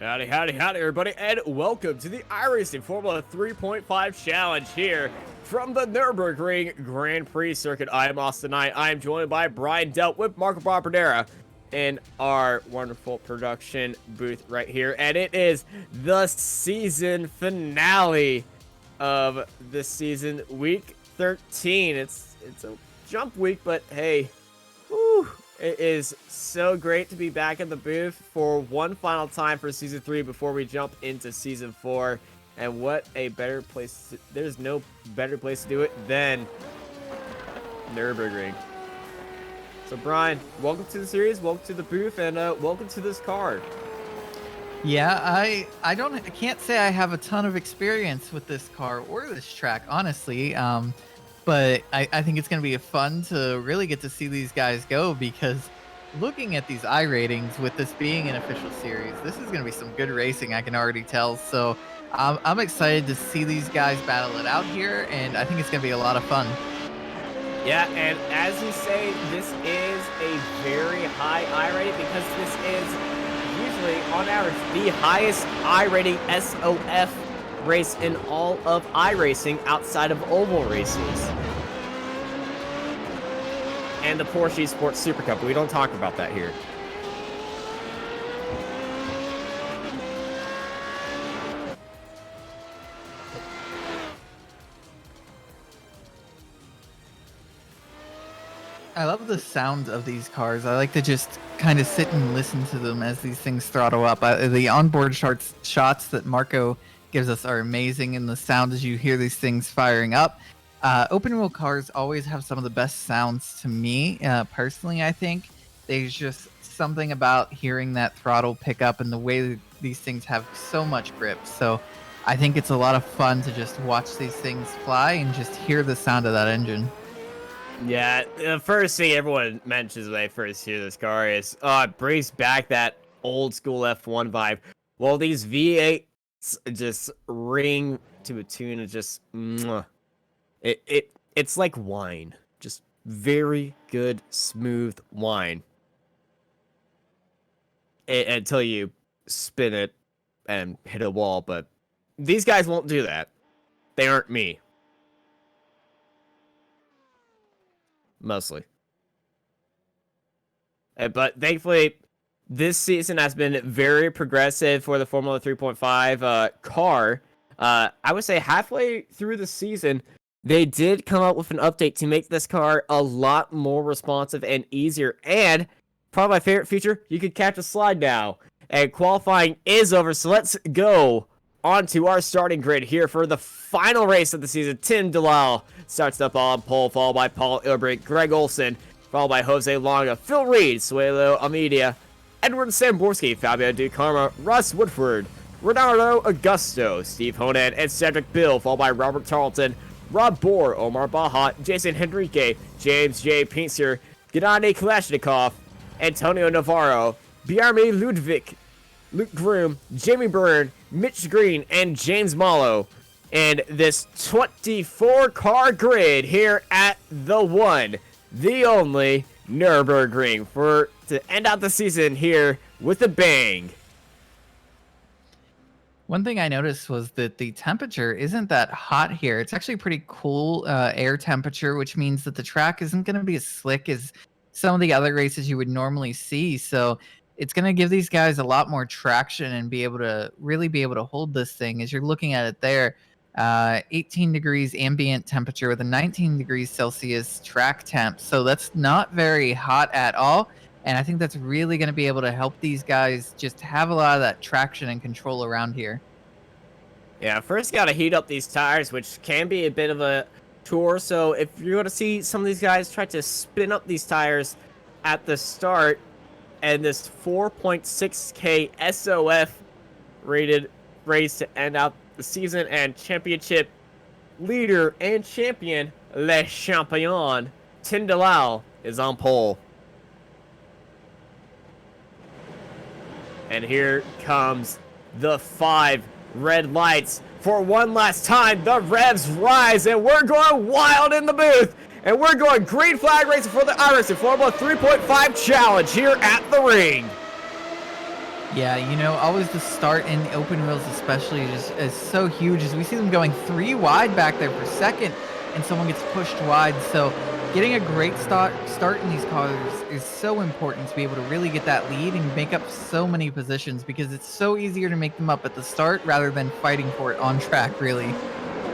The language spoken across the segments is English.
Howdy, howdy, howdy, everybody, and welcome to the iRacing Formula 3.5 Challenge here from the Nurburgring Grand Prix circuit. I am Austin Knight. I am joined by Brian Delt with Marco Barbadera in our wonderful production booth right here, and it is the season finale of the season, week 13. It's a jump week, but hey, whew. It is so great to be back in the booth for one final time for Season 3 before we jump into Season 4. And what a better place, there's no better place to do it than Nurburgring. So Brian, welcome to the series, welcome to the booth, and welcome to this car. Yeah, I can't say I have a ton of experience with this car or this track, honestly. But I think it's going to be fun to really get to see these guys go, because looking at these iRatings with this being an official series, this is going to be some good racing, I can already tell. So I'm excited to see these guys battle it out here, and I think it's going to be a lot of fun. Yeah, and as you say, this is a very high iRating because this is usually, on average, the highest iRating SOF race in all of iRacing outside of oval races. And the Porsche Sports Super Cup, but we don't talk about that here. I love the sound of these cars. I like to just kind of sit and listen to them as these things throttle up. The onboard shots that Marco gives us are amazing, and the sound as you hear these things firing up. Open wheel cars always have some of the best sounds to me, personally. I think there's just something about hearing that throttle pick up and the way that these things have so much grip. So I think it's a lot of fun to just watch these things fly and just hear the sound of that engine. Yeah, the first thing everyone mentions when they first hear this car is, it brings back that old school F1 vibe. Well, these V8 just ring to a tune of just mwah. It's like wine, just very good, smooth wine until you spin it and hit a wall. But these guys won't do that. They aren't me, mostly. But thankfully, this season has been very progressive for the Formula 3.5 car. I would say halfway through the season, they did come up with an update to make this car a lot more responsive and easier. And probably my favorite feature, you can catch a slide now. And qualifying is over, so let's go onto our starting grid here for the final race of the season. Tim Delisle starts up on pole, followed by Paul Ilbrink, Greg Olson, followed by Jose Longa, Phil Reed, Suelo Almeida, Edward Samborski, Fabio Ducarma, Russ Woodford, Renardo Augusto, Steve Honan, and Cedric Bill, followed by Robert Tarleton, Rob Bohr, Omar Bahat, Jason Henrique, James J. Pincer, Gennady Kalashnikov, Antonio Navarro, Bjarmi Ludvig, Luke Groom, Jamie Byrne, Mitch Green, and James Mallow. And this 24-car grid here at the one, the only Nurburgring to end out the season here with a bang. One thing I noticed was that the temperature isn't that hot here. It's actually pretty cool air temperature, which means that the track isn't going to be as slick as some of the other races you would normally see. So it's going to give these guys a lot more traction and really be able to hold this thing. As you're looking at it there, 18 degrees ambient temperature with a 19 degrees Celsius track temp. So that's not very hot at all. And I think that's really going to be able to help these guys just have a lot of that traction and control around here. Yeah, first got to heat up these tires, which can be a bit of a chore. So if you're going to see some of these guys try to spin up these tires at the start, and this 4.6K SOF rated race to end out the season, and championship leader and champion, Le Champion, Tim Delisle, is on pole. And here comes the 5 red lights. For one last time, the revs rise, and we're going wild in the booth. And we're going green flag racing for the iRacing Formula 3.5 Challenge here at the ring. Yeah, you know, always the start in open wheels especially just is so huge as we see them going 3 wide back there for second and someone gets pushed wide. So getting a great start in these cars is so important to be able to really get that lead and make up so many positions because it's so easier to make them up at the start rather than fighting for it on track, really.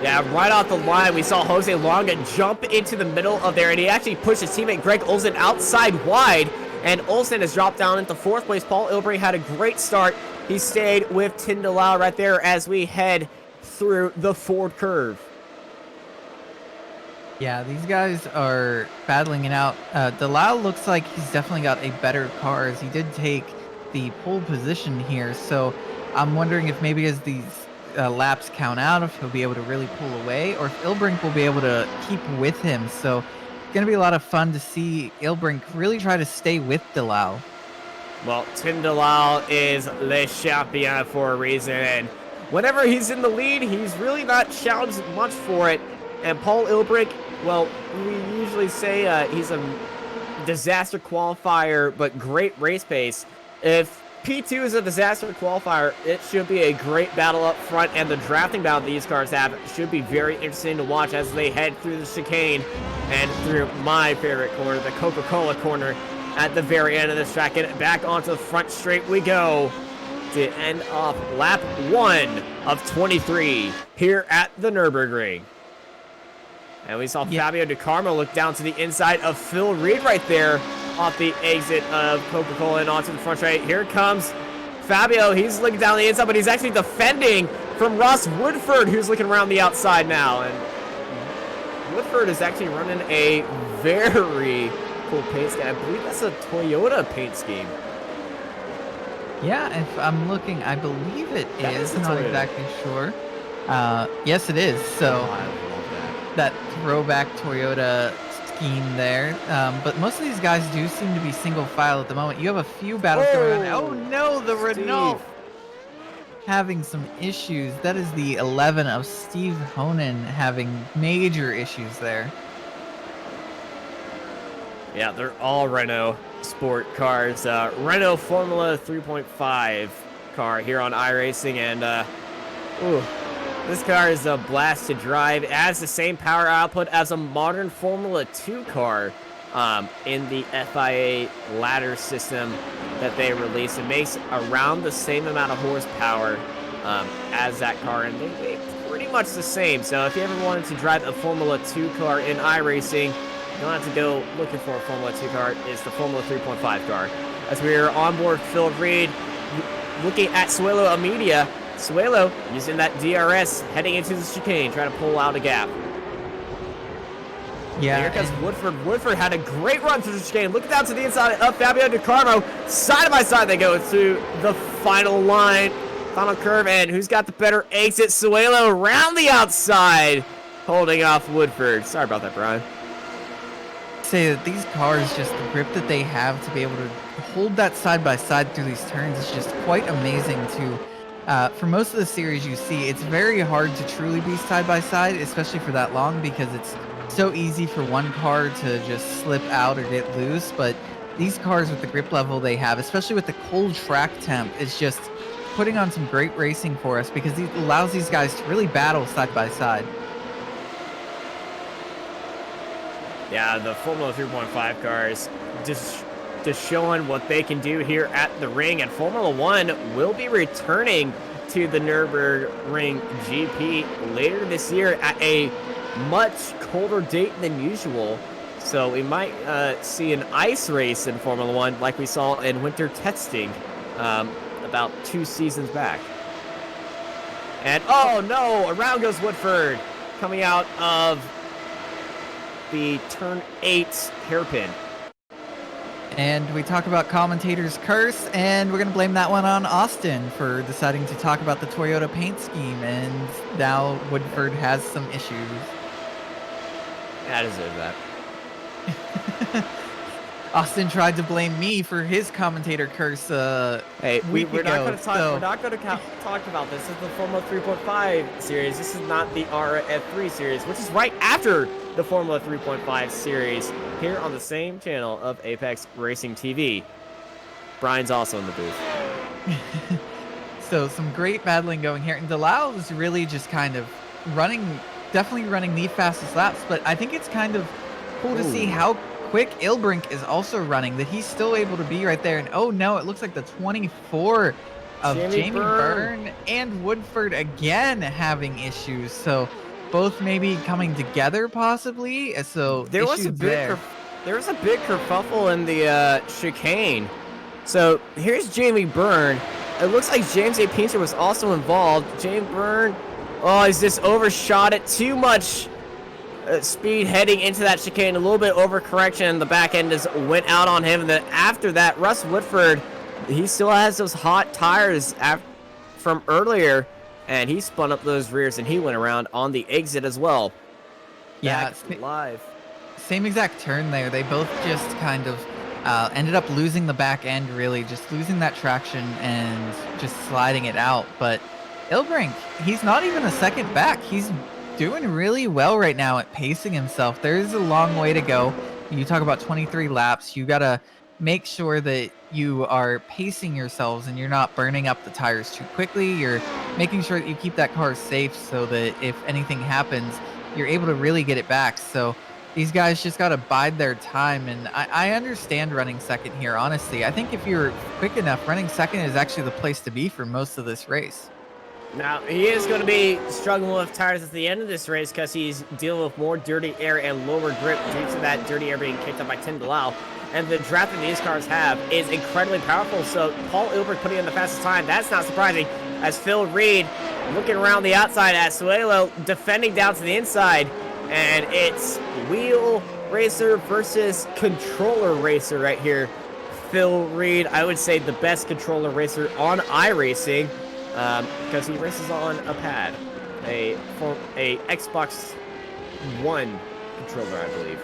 Yeah, right off the line, we saw Jose Longa jump into the middle of there, and he actually pushed his teammate Greg Olsen outside wide, and Olsen has dropped down into 4th place. Paul Ilbring had a great start. He stayed with Tim DeLau right there as we head through the Ford curve. Yeah, these guys are battling it out. Delisle looks like he's definitely got a better car as he did take the pole position here. So I'm wondering if maybe as these laps count out, if he'll be able to really pull away or if Ilbrink will be able to keep with him. So it's going to be a lot of fun to see Ilbrink really try to stay with Delisle. Well, Tim DeLau is Le Champion for a reason, and whenever he's in the lead, he's really not challenged much for it. And Paul Ilbrink, well, we usually say he's a disaster qualifier, but great race pace. If P2 is a disaster qualifier, it should be a great battle up front, and the drafting battle these cars have should be very interesting to watch as they head through the chicane and through my favorite corner, the Coca-Cola corner, at the very end of this track. And back onto the front straight we go to end off lap 1 of 23 here at the Nurburgring. And we saw Fabio DiCarmo look down to the inside of Phil Reed right there off the exit of Coca-Cola and onto the front straight. Here comes Fabio. He's looking down the inside, but he's actually defending from Ross Woodford, who's looking around the outside now. And Woodford is actually running a very cool paint scheme. I believe that's a Toyota paint scheme. Yeah, if I'm looking, I believe it is. Not exactly sure. Yes, it is. So that throwback Toyota scheme there. But most of these guys do seem to be single file at the moment. You have a few battles going on. Oh no, the Renault having some issues. That is the 11 of Steve Honan having major issues there. Yeah, they're all Renault sport cars. Renault Formula 3.5 car here on iRacing, and this car is a blast to drive. It has the same power output as a modern Formula 2 car in the FIA ladder system that they released. It makes around the same amount of horsepower as that car, and they make pretty much the same. So if you ever wanted to drive a Formula 2 car in iRacing, you don't have to go looking for a Formula 2 car. It's the Formula 3.5 car. As we are on board Phil Reed, looking at Suelo Amedia. Suelo using that DRS, heading into the chicane, trying to pull out a gap. Yeah. And here comes Woodford. Woodford had a great run through the chicane. Looking down to the inside of Fabio DiCarmo. Side by side they go through the final line, final curve, and who's got the better exit? Suelo around the outside, holding off Woodford. Sorry about that, Brian. Say that these cars, just the grip that they have to be able to hold that side by side through these turns is just quite amazing to for most of the series you see. It's very hard to truly be side by side, especially for that long, because it's so easy for one car to just slip out or get loose. But these cars with the grip level they have, especially with the cold track temp, is just putting on some great racing for us because it allows these guys to really battle side by side. Yeah, the Formula 3.5 cars just showing what they can do here at the ring. And Formula 1 will be returning to the Nurburgring GP later this year at a much colder date than usual. So we might see an ice race in Formula 1 like we saw in winter testing about 2 seasons back. And oh no, around goes Woodford coming out of the turn 8 hairpin. And we talk about commentators' curse, and we're going to blame that one on Austin for deciding to talk about the Toyota paint scheme, and now Woodford has some issues. I deserve that. Austin tried to blame me for his commentator curse hey, we're not going to talk. So. We're not going to talk about this. This is the Formula 3.5 series. This is not the RF3 series, which is right after the Formula 3.5 series here on the same channel of Apex Racing TV. Brian's also in the booth. So some great battling going here, and Delisle is really just kind of running, definitely running the fastest laps. But I think it's kind of cool to see Ooh. how quick Ilbrink is also running. That he's still able to be right there. And oh no, it looks like the 24 of Jamie Byrne and Woodford again having issues. So both maybe coming together possibly. So There was a issues there. there was a big kerfuffle in the chicane. So here's Jamie Byrne. It looks like James A. Pinter was also involved. Jamie Byrne, oh, he's just overshot it. Too much speed heading into that chicane. A little bit overcorrection. The back end just went out on him. And then after that, Russ Woodford, he still has those hot tires from earlier. And he spun up those rears and he went around on the exit as well. Yeah, Back live. same exact turn there. They both just kind of ended up losing the back end, really, just losing that traction and just sliding it out. But Ilbrink, he's not even a second back. He's doing really well right now at pacing himself. There's a long way to go. You talk about 23 laps. You got to make sure that you are pacing yourselves and you're not burning up the tires too quickly. You're making sure that you keep that car safe so that if anything happens, you're able to really get it back. So these guys just got to bide their time. And I understand running second here, honestly. I think if you're quick enough, running second is actually the place to be for most of this race. Now, he is going to be struggling with tires at the end of this race because he's dealing with more dirty air and lower grip due to that dirty air being kicked up by Tim Delisle. And the draft that these cars have is incredibly powerful, so Paul Ilbert putting in the fastest time, that's not surprising, as Phil Reed looking around the outside at Suelo, defending down to the inside, and it's wheel racer versus controller racer right here. Phil Reed, I would say the best controller racer on iRacing, because he races on a pad, a Xbox One controller, I believe.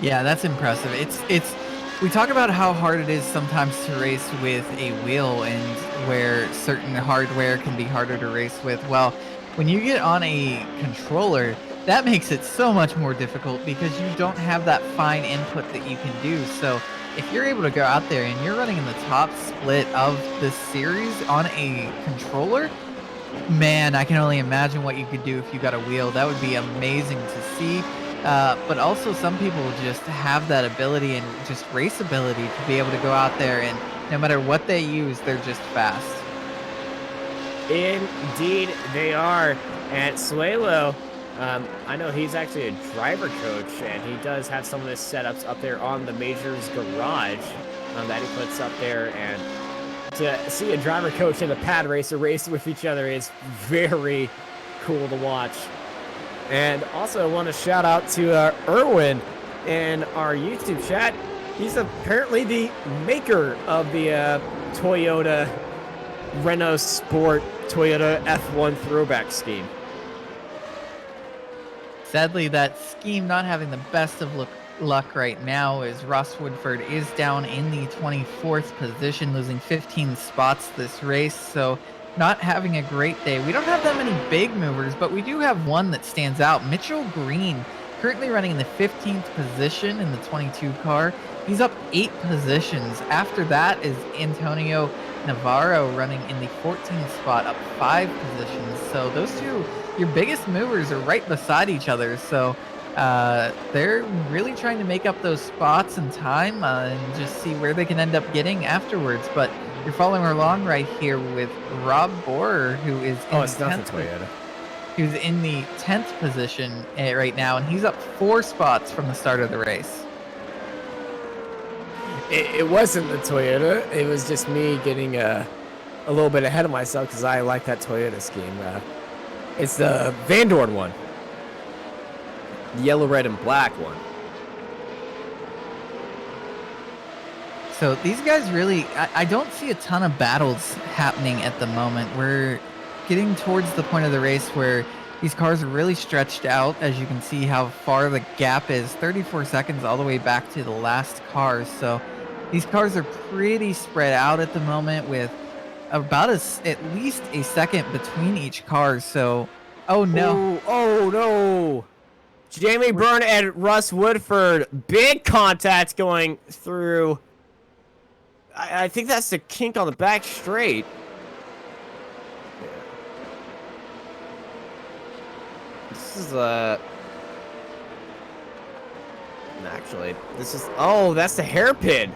Yeah, that's impressive. It's we talk about how hard it is sometimes to race with a wheel and where certain hardware can be harder to race with. Well, when you get on a controller, that makes it so much more difficult because you don't have that fine input that you can do. So if you're able to go out there and you're running in the top split of this series on a controller, man, I can only imagine what you could do if you got a wheel. That would be amazing to see. But also some people just have that ability and just race ability to be able to go out there and no matter what they use, they're just fast. Indeed, they are. And Suelo, I know he's actually a driver coach, and he does have some of his setups up there on the Majors garage that he puts up there. And to see a driver coach and a pad racer race with each other is very cool to watch. And also, I want to shout out to Erwin in our YouTube chat. He's apparently the maker of the Toyota Renault Sport Toyota F1 throwback scheme. Sadly, that scheme not having the best of luck right now as Ross Woodford is down in the 24th position, losing 15 spots this race. So not having a great day. We don't have that many big movers, but we do have one that stands out. Mitchell Green, currently running in the 15th position in the 22 car. He's up 8 positions. After that is Antonio Navarro running in the 14th spot, up 5 positions. So those two, your biggest movers, are right beside each other. So they're really trying to make up those spots and time and just see where they can end up getting afterwards. But you're following along right here with Rob Borer, who is in it's not the Toyota. Who's in the 10th position right now, and he's up 4 spots from the start of the race. It wasn't the Toyota. It was just me getting a little bit ahead of myself because I like that Toyota scheme. It's the Van Dorn one. The yellow, red, and black one. So these guys really, I don't see a ton of battles happening at the moment. We're getting towards the point of the race where these cars are really stretched out. As you can see how far the gap is, 34 seconds all the way back to the last car. So these cars are pretty spread out at the moment with about at least a second between each car. So, oh no. Oh no. Jamie Byrne and Russ Woodford, big contact going through. I think that's the kink on the back straight. This is actually, this is, oh, that's the hairpin.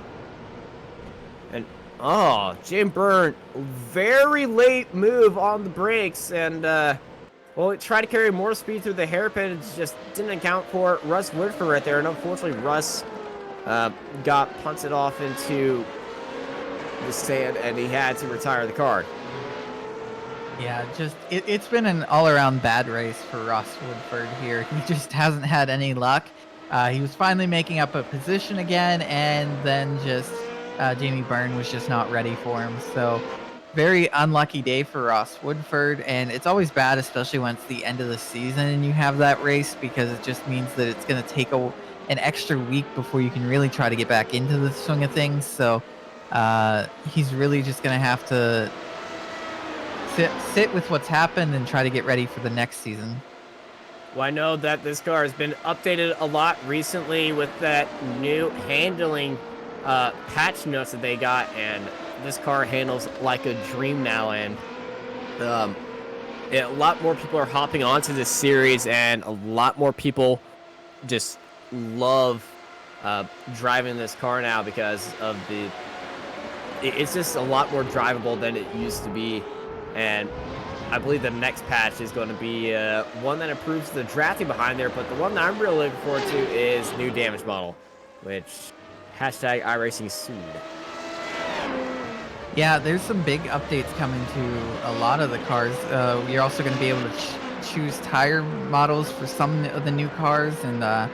And, oh, Jim Byrne, very late move on the brakes, and, well, it tried to carry more speed through the hairpin, it just didn't account for Russ Woodford right there, and unfortunately, Russ got punted off into the sand, and he had to retire the car. Yeah, just it's been an all-around bad race for Ross Woodford here. He just hasn't had any luck. He was finally making up a position again, and then just Jamie Byrne was just not ready for him. So very unlucky day for Ross Woodford, and it's always bad, especially when it's the end of the season and you have that race, because it just means that it's going to take an extra week before you can really try to get back into the swing of things. So he's really just going to have to sit with what's happened and try to get ready for the next season. Well, I know that this car has been updated a lot recently with that new handling patch notes that they got, and this car handles like a dream now, and a lot more people are hopping onto this series, and a lot more people just love driving this car now because of it's just a lot more drivable than it used to be. And I believe the next patch is going to be one that improves the drafting behind there, but the one that I'm really looking forward to is new damage model, which hashtag iRacing soon. Yeah, there's some big updates coming to a lot of the cars. You're also going to be able to choose tire models for some of the new cars, and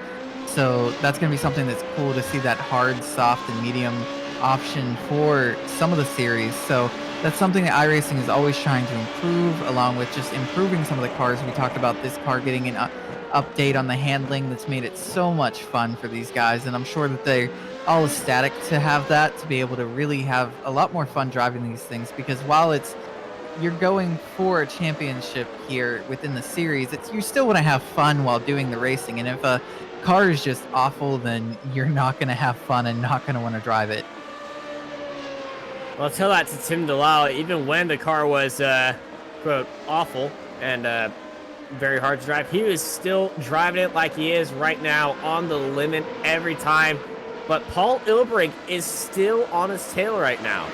so that's going to be something that's cool to see, that hard, soft, and medium option for some of the series. So that's something that iRacing is always trying to improve, along with just improving some of the cars. We talked about this car getting an update on the handling that's made it so much fun for these guys, and I'm sure that they're all ecstatic to have that, to be able to really have a lot more fun driving these things, because while you're going for a championship here within the series, you still want to have fun while doing the racing, and if a car is just awful, then you're not going to have fun and not going to want to drive it. Well, tell that to Tim DeLisle. Even when the car was, quote, awful and very hard to drive, he was still driving it like he is right now, on the limit every time. But Paul Ilbrink is still on his tail right now.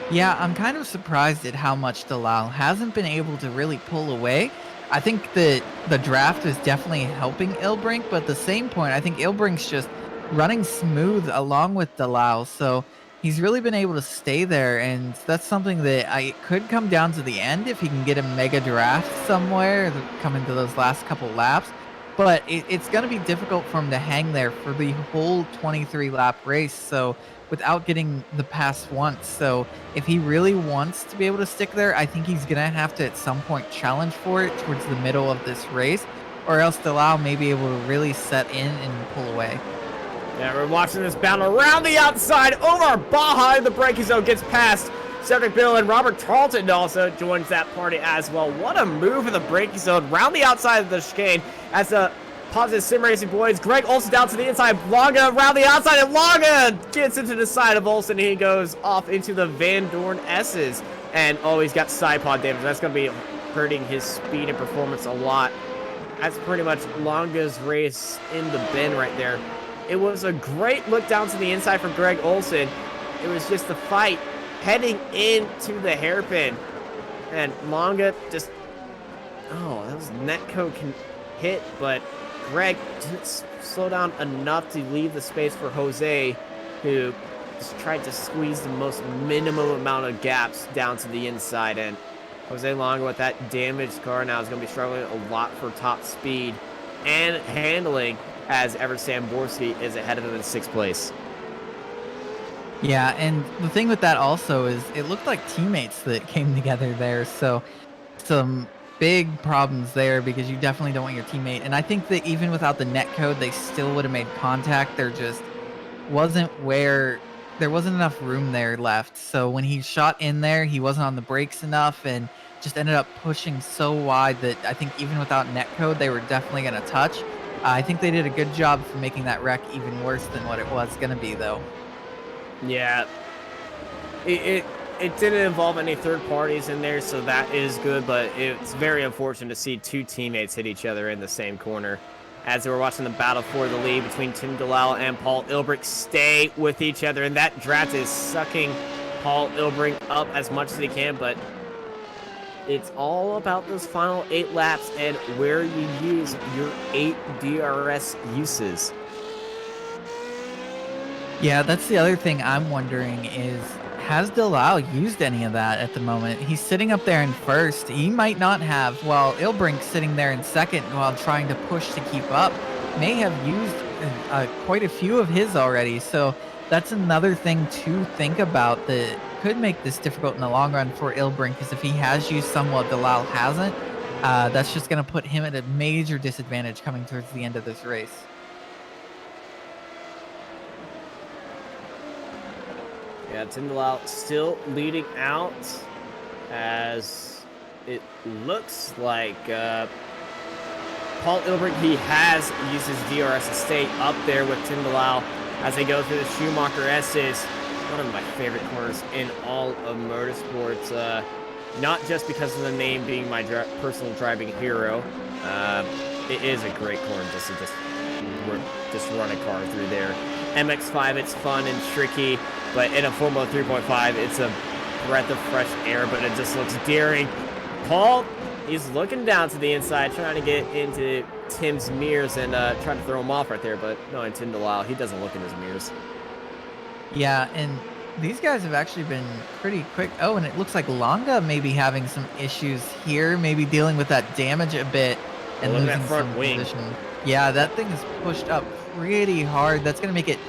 Yeah, I'm kind of surprised at how much DeLisle hasn't been able to really pull away. I think that the draft is definitely helping Ilbrink, but at the same point, I think Ilbrink's just running smooth along with DeLisle. So he's really been able to stay there, and that's something that could come down to the end if he can get a mega draft somewhere, come into those last couple laps. But it's going to be difficult for him to hang there for the whole 23-lap race, so without getting the pass once. So if he really wants to be able to stick there, I think he's going to have to at some point challenge for it towards the middle of this race, or else DeLisle may be able to really set in and pull away. Yeah, we're watching this battle around the outside. Omar Baja in the braking zone gets past Cedric Bill, and Robert Tarleton also joins that party as well. What a move in the braking zone, round the outside of the chicane as the positive sim racing boys. Greg Olson down to the inside, Longa around the outside, and Longa gets into the side of Olson. He goes off into the Van Dorn S's, and oh, he's got side pod damage. That's going to be hurting his speed and performance a lot. That's pretty much Longa's race in the bin right there. It was a great look down to the inside for Greg Olson. It was just the fight heading into the hairpin. And Longa just, oh, that was netcode hit, but Greg didn't slow down enough to leave the space for Jose, who just tried to squeeze the most minimum amount of gaps down to the inside. And Jose Longa, with that damaged car now, is going to be struggling a lot for top speed and handling, as Everett Samborski is ahead of him in 6th place. Yeah, and the thing with that also is it looked like teammates that came together there, so some big problems there, because you definitely don't want your teammate. And I think that even without the net code, they still would have made contact. There just wasn't enough room there left. So when he shot in there, he wasn't on the brakes enough and just ended up pushing so wide that I think even without net code, they were definitely going to touch. I think they did a good job for making that wreck even worse than what it was going to be, though. Yeah, it it didn't involve any third parties in there, so that is good. But it's very unfortunate to see two teammates hit each other in the same corner. As they were watching the battle for the lead between Tim Delisle and Paul Ilbrick stay with each other, and that draft is sucking Paul Ilbrick up as much as he can, but it's all about those final 8 laps and where you use your 8 DRS uses. Yeah, that's the other thing I'm wondering is, has Delisle used any of that at the moment? He's sitting up there in first. He might not have, while Ilbrink's sitting there in second while trying to push to keep up, may have used quite a few of his already. So that's another thing to think about that could make this difficult in the long run for Ilbrink, because if he has used some while Delisle hasn't, that's just going to put him at a major disadvantage coming towards the end of this race. Yeah, Tim Delisle still leading out, as it looks like Paul Ilbrick, he has used his DRS to stay up there with Tim Delisle as they go through the Schumacher S's. One of my favorite corners in all of motorsports, not just because of the name being my personal driving hero. It is a great corner just to just run a car through there. MX-5, it's fun and tricky, but in a Formula 3.5, it's a breath of fresh air, but it just looks daring. Paul, he's looking down to the inside, trying to get into Tim's mirrors and trying to throw him off right there, but knowing Tim Delisle, he doesn't look in his mirrors. Yeah, and these guys have actually been pretty quick. Oh, and it looks like Longa may be having some issues here, maybe dealing with that damage a bit and Look at losing that front some wing. position. Yeah, that thing is pushed up pretty hard. That's going to make it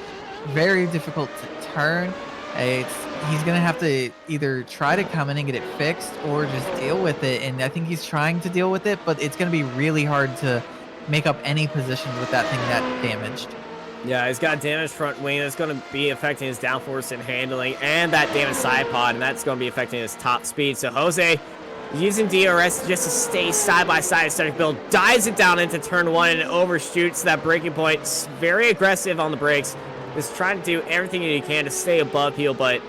very difficult to turn. He's going to have to either try to come in and get it fixed or just deal with it. And I think he's trying to deal with it, but it's going to be really hard to make up any positions with that thing that damaged. Yeah, he's got damaged front wing. That's going to be affecting his downforce and handling, and that damaged side pod, and that's going to be affecting his top speed. So Jose, using DRS just to stay side by side instead of Bill, dives it down into turn 1 and overshoots that braking point. It's very aggressive on the brakes. Just trying to do everything he can to stay above heel, but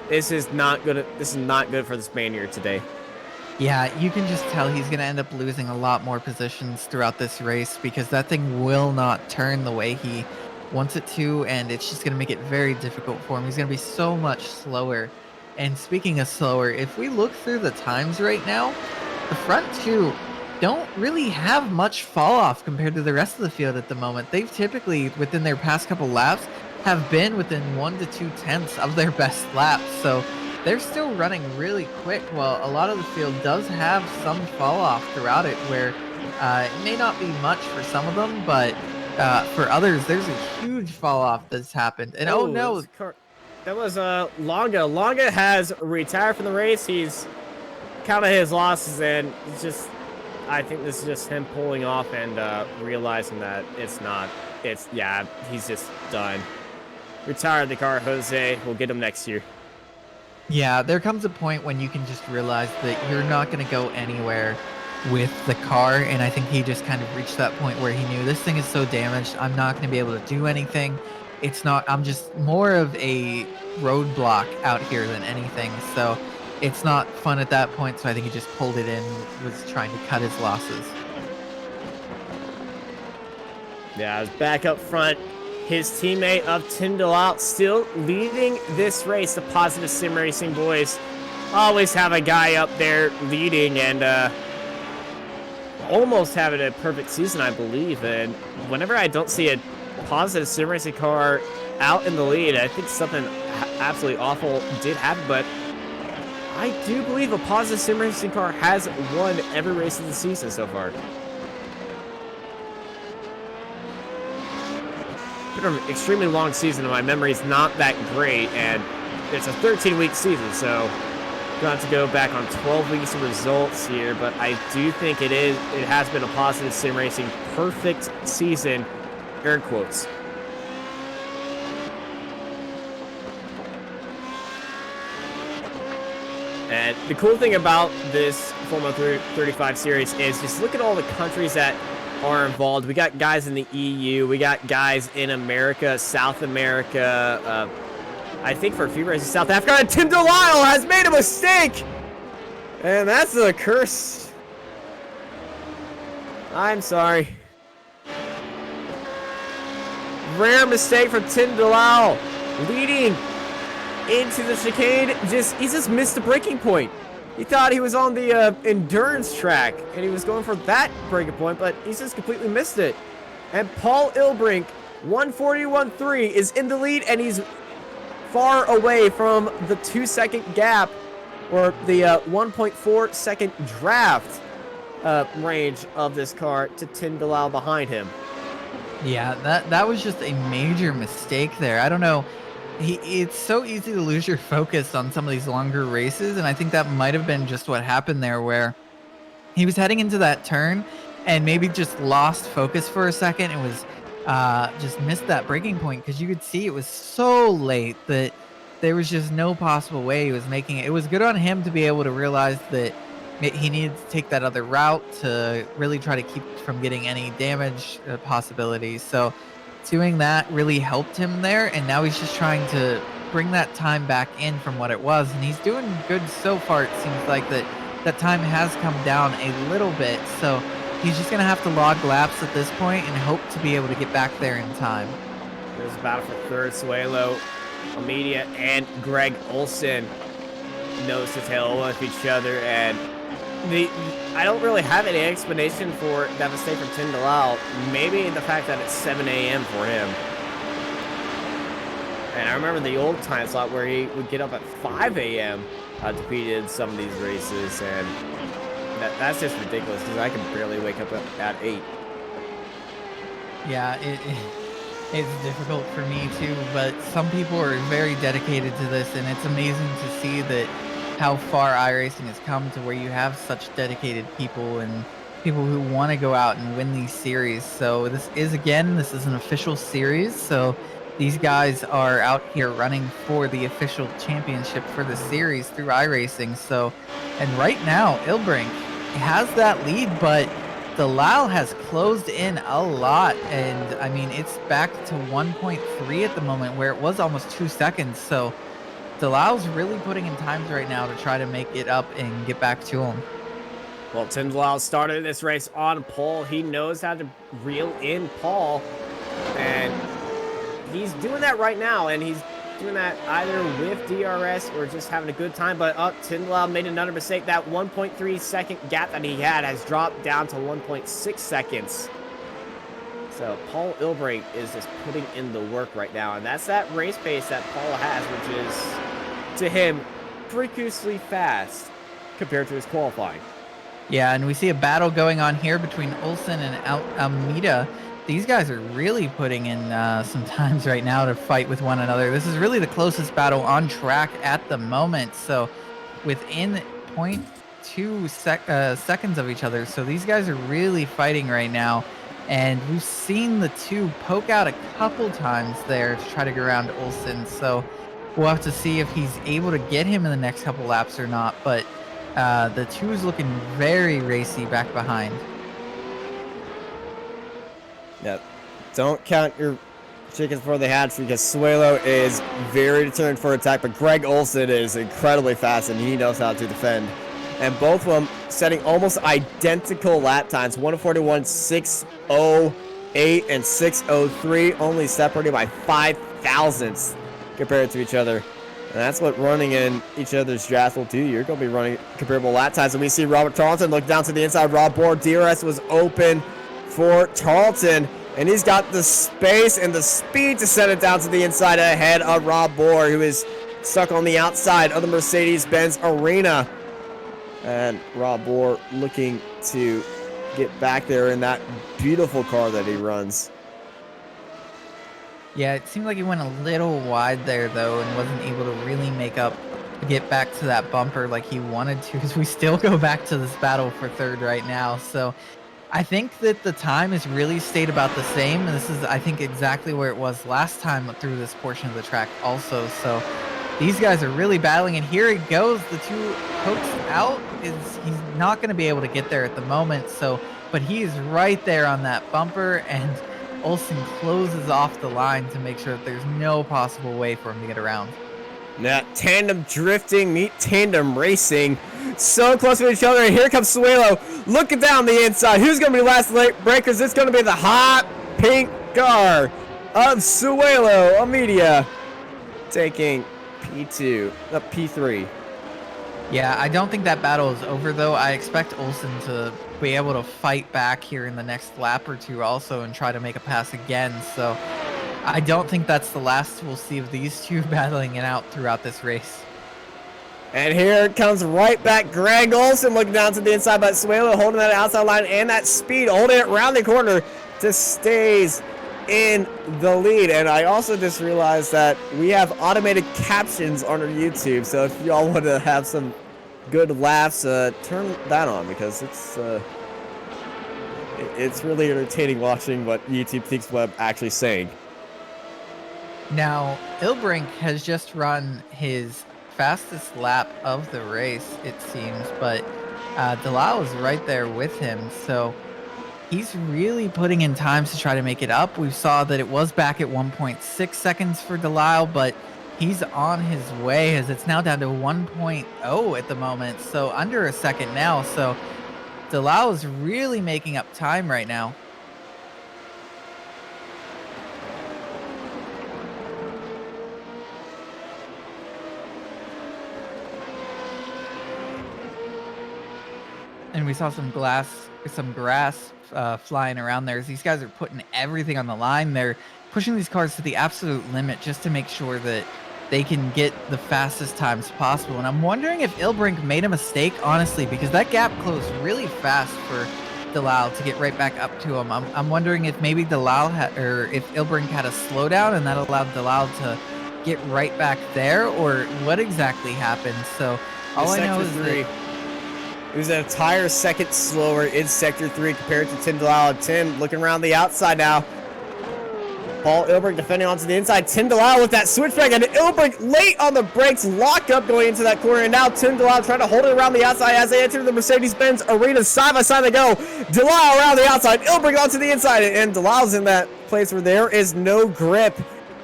this is not good. This is not good for the Spaniard today. Yeah, you can just tell he's going to end up losing a lot more positions throughout this race because that thing will not turn the way he wants it to, and it's just going to make it very difficult for him. He's going to be so much slower. And speaking of slower, if we look through the times right now, the front two don't really have much fall off compared to the rest of the field at the moment. They've typically, within their past couple laps, have been within 1 to 2 tenths of their best laps. So they're still running really quick, while a lot of the field does have some fall off throughout it, where it may not be much for some of them, but for others, there's a huge fall off that's happened. And oh no, that was Longa. Longa has retired from the race. He's counted his losses, and it's just, I think this is just him pulling off and realizing that he's just done. Retired the car, Jose. We'll get him next year. Yeah, there comes a point when you can just realize that you're not going to go anywhere with the car, and I think he just kind of reached that point where he knew this thing is so damaged, I'm not going to be able to do anything. I'm just more of a roadblock out here than anything, so it's not fun at that point, so I think he just pulled it in, was trying to cut his losses. Yeah, I was back up front. His teammate of Tim Delisle still leading this race. The Positive Sim Racing boys always have a guy up there leading and almost having a perfect season, I believe. And whenever I don't see a Positive Sim Racing car out in the lead, I think something absolutely awful did happen. But I do believe a Positive Sim Racing car has won every race of the season so far. Been an extremely long season, and my memory's not that great, and it's a 13-week season, so gonna have to go back on 12 weeks of results here, but I do think it has been a Positive Sim Racing perfect season, air quotes. And the cool thing about this Formula 35 series is just look at all the countries that are involved. We got guys in the EU, we got guys in America, South America, I think for a few races in South Africa, and Tim Delisle has made a mistake! And that's a curse. I'm sorry. Rare mistake from Tim Delisle, leading into the chicane. He just missed the braking point. He thought he was on the endurance track, and he was going for that braking point, but he just completely missed it. And Paul Ilbrink, 141.3, is in the lead, and he's far away from the 2-second gap, or the 1.4 second draft range of this car to Tim Delisle behind him. Yeah, that was just a major mistake there. I don't know. It's so easy to lose your focus on some of these longer races, and I think that might have been just what happened there, where he was heading into that turn and maybe just lost focus for a second. It was just missed that braking point, because you could see it was so late that there was just no possible way he was making it. It was good on him to be able to realize that he needed to take that other route to really try to keep from getting any damage possibilities. So doing that really helped him there, and now he's just trying to bring that time back in from what it was, and he's doing good so far. It seems like that time has come down a little bit, so he's just going to have to log laps at this point and hope to be able to get back there in time. There's a battle for third. Suelo, Almeida, and Greg Olson nose to tail with each other, and I don't really have any explanation for that mistake from Tim Delisle. Maybe the fact that it's 7 a.m. for him. And I remember the old time slot where he would get up at 5 a.m. To compete in some of these races, and that's just ridiculous, because I can barely wake up at 8. Yeah, it's difficult for me too, but some people are very dedicated to this, and it's amazing to see that how far iRacing has come to where you have such dedicated people and people who want to go out and win these series. So this is an official series, so these guys are out here running for the official championship for the series through iRacing. So, and right now Ilbrink has that lead, but Delisle has closed in a lot, and I mean it's back to 1.3 at the moment, where it was almost 2 seconds. So Delisle's really putting in times right now to try to make it up and get back to him. Well, Tim Delisle started this race on pole. He knows how to reel in Paul, and he's doing that right now, and he's doing that either with DRS or just having a good time. But Tim Delisle made another mistake. That 1.3 second gap that he had has dropped down to 1.6 seconds. So Paul Ilbrink is just putting in the work right now, and that's that race pace that Paul has, which is, to him, freakishly fast compared to his qualifying. Yeah, and we see a battle going on here between Olsen and Almeida. These guys are really putting in some times right now to fight with one another. This is really the closest battle on track at the moment, so within 0.2 seconds of each other. So these guys are really fighting right now. And we've seen the two poke out a couple times there to try to get around Olsen. So we'll have to see if he's able to get him in the next couple laps or not. But the two is looking very racy back behind. Yeah, don't count your chickens before they hatch, because Suelo is very determined for attack, but Greg Olson is incredibly fast, and he knows how to defend. And both of them setting almost identical lap times, 141, 608, and 603, only separated by 5 thousandths compared to each other. And that's what running in each other's drafts will do. You're going to be running comparable lap times. And we see Robert Tarleton look down to the inside. Rob Bohr, DRS was open for Tarleton, and he's got the space and the speed to send it down to the inside ahead of Rob Bohr, who is stuck on the outside of the Mercedes-Benz Arena. And Rob Bohr looking to get back there in that beautiful car that he runs. Yeah, it seemed like he went a little wide there, though, and wasn't able to really get back to that bumper like he wanted to, because we still go back to this battle for third right now. So I think that the time has really stayed about the same. And this is, I think, exactly where it was last time through this portion of the track also. So these guys are really battling, and here it goes. The two pokes out. He's not going to be able to get there at the moment. So, but he is right there on that bumper, and Olsen closes off the line to make sure that there's no possible way for him to get around. Now, tandem drifting meet tandem racing. So close to each other, and here comes Suelo looking down the inside. Who's going to be last late breakers? It's going to be the hot pink car of Suelo Amedia taking P2, P3. Yeah, I don't think that battle is over, though. I expect Olsen to be able to fight back here in the next lap or two also and try to make a pass again. So I don't think that's the last we'll see of these two battling it out throughout this race. And here it comes right back. Greg Olsen looking down to the inside, but Suelo holding that outside line and that speed, holding it around the corner to stays in the lead. And I also just realized that we have automated captions on our YouTube, so if y'all want to have some good laughs, turn that on, because it's really entertaining watching what YouTube thinks what I'm actually saying. Now, Ilbrink has just run his fastest lap of the race, it seems, but Delisle is right there with him, so he's really putting in times to try to make it up. We saw that it was back at 1.6 seconds for Delisle, but he's on his way as it's now down to 1.0 at the moment, so under a second now. So Delisle is really making up time right now. And we saw some grass flying around there as these guys are putting everything on the line. They're pushing these cars to the absolute limit just to make sure that they can get the fastest times possible. And I'm wondering if Ilbrink made a mistake, honestly, because that gap closed really fast for Delisle to get right back up to him. I'm wondering if maybe Delisle or if Ilbrink had a slowdown and that allowed Delisle to get right back there, or what exactly happened. So all I know is that it was an entire second slower in Sector 3 compared to Tim Delisle. Tim looking around the outside now. Paul Ilbrink defending onto the inside. Tim Delisle with that switchback, and Ilbrink late on the brakes, locked up going into that corner. And now Tim Delisle trying to hold it around the outside as they enter the Mercedes-Benz arena. Side by side they go. Delisle around the outside, Ilbrink onto the inside, and Delisle's in that place where there is no grip.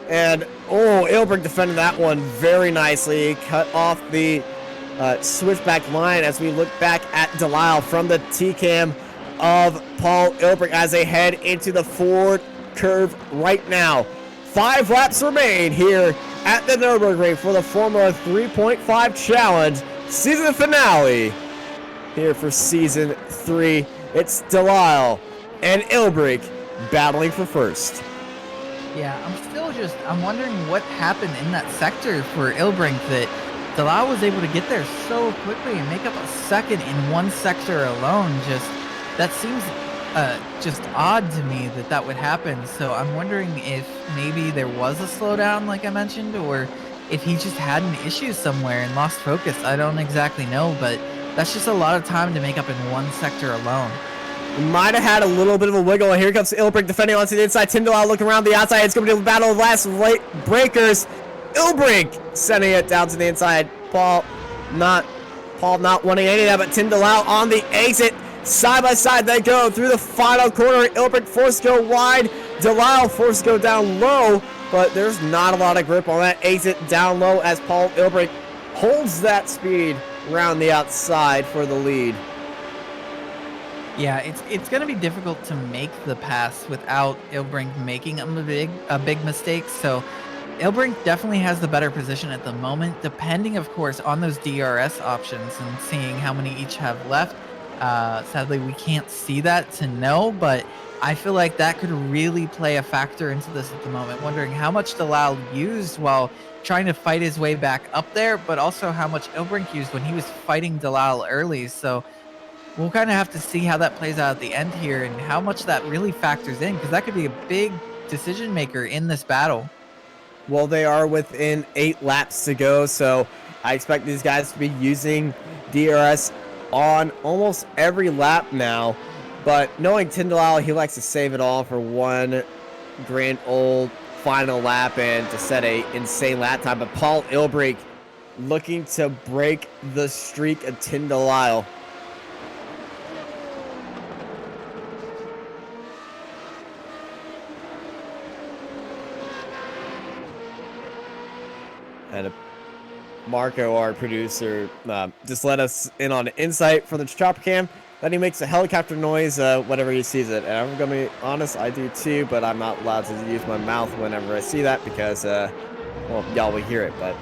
And Ilbrink defended that one very nicely. Cut off the switchback line as we look back at Delisle from the T-cam of Paul Ilbrink as they head into the Ford curve right now. 5 laps remain here at the Nurburgring for the Formula 3.5 Challenge season finale. Here for season 3, it's Delisle and Ilbrink battling for first. Yeah, I'm wondering what happened in that sector for Ilbrink that Delisle was able to get there so quickly and make up a second in one sector alone. That seems just odd to me that would happen. So I'm wondering if maybe there was a slowdown, like I mentioned, or if he just had an issue somewhere and lost focus. I don't exactly know, but that's just a lot of time to make up in one sector alone. Might have had a little bit of a wiggle. Here comes Ilbrink defending onto the inside. Tim Delisle looking around the outside. It's going to be a battle of last late breakers. Ilbrink sending it down to the inside. Paul not wanting any of that, but Tim Delisle on the exit. Side by side they go through the final corner. Ilbrink forced to go wide. Delisle forced to go down low, but there's not a lot of grip on that exit down low as Paul Ilbrink holds that speed around the outside for the lead. Yeah, it's going to be difficult to make the pass without Ilbrink making a big mistake. So Ilbrink definitely has the better position at the moment, depending, of course, on those DRS options and seeing how many each have left. Sadly, we can't see that to know, but I feel like that could really play a factor into this at the moment. Wondering how much Delisle used while trying to fight his way back up there, but also how much Ilbrink used when he was fighting Delisle early. So we'll kind of have to see how that plays out at the end here and how much that really factors in, because that could be a big decision maker in this battle. Well, they are within 8 laps to go, so I expect these guys to be using DRS on almost every lap now. But knowing Tim Delisle, he likes to save it all for one grand old final lap and to set a insane lap time. But Paul Ilbrink looking to break the streak of Tim Delisle. And Marco, our producer, just let us in on an insight for the chopper cam that he makes a helicopter noise whenever he sees it. And I'm gonna be honest, I do too, but I'm not allowed to use my mouth whenever I see that because, well, y'all will hear it, but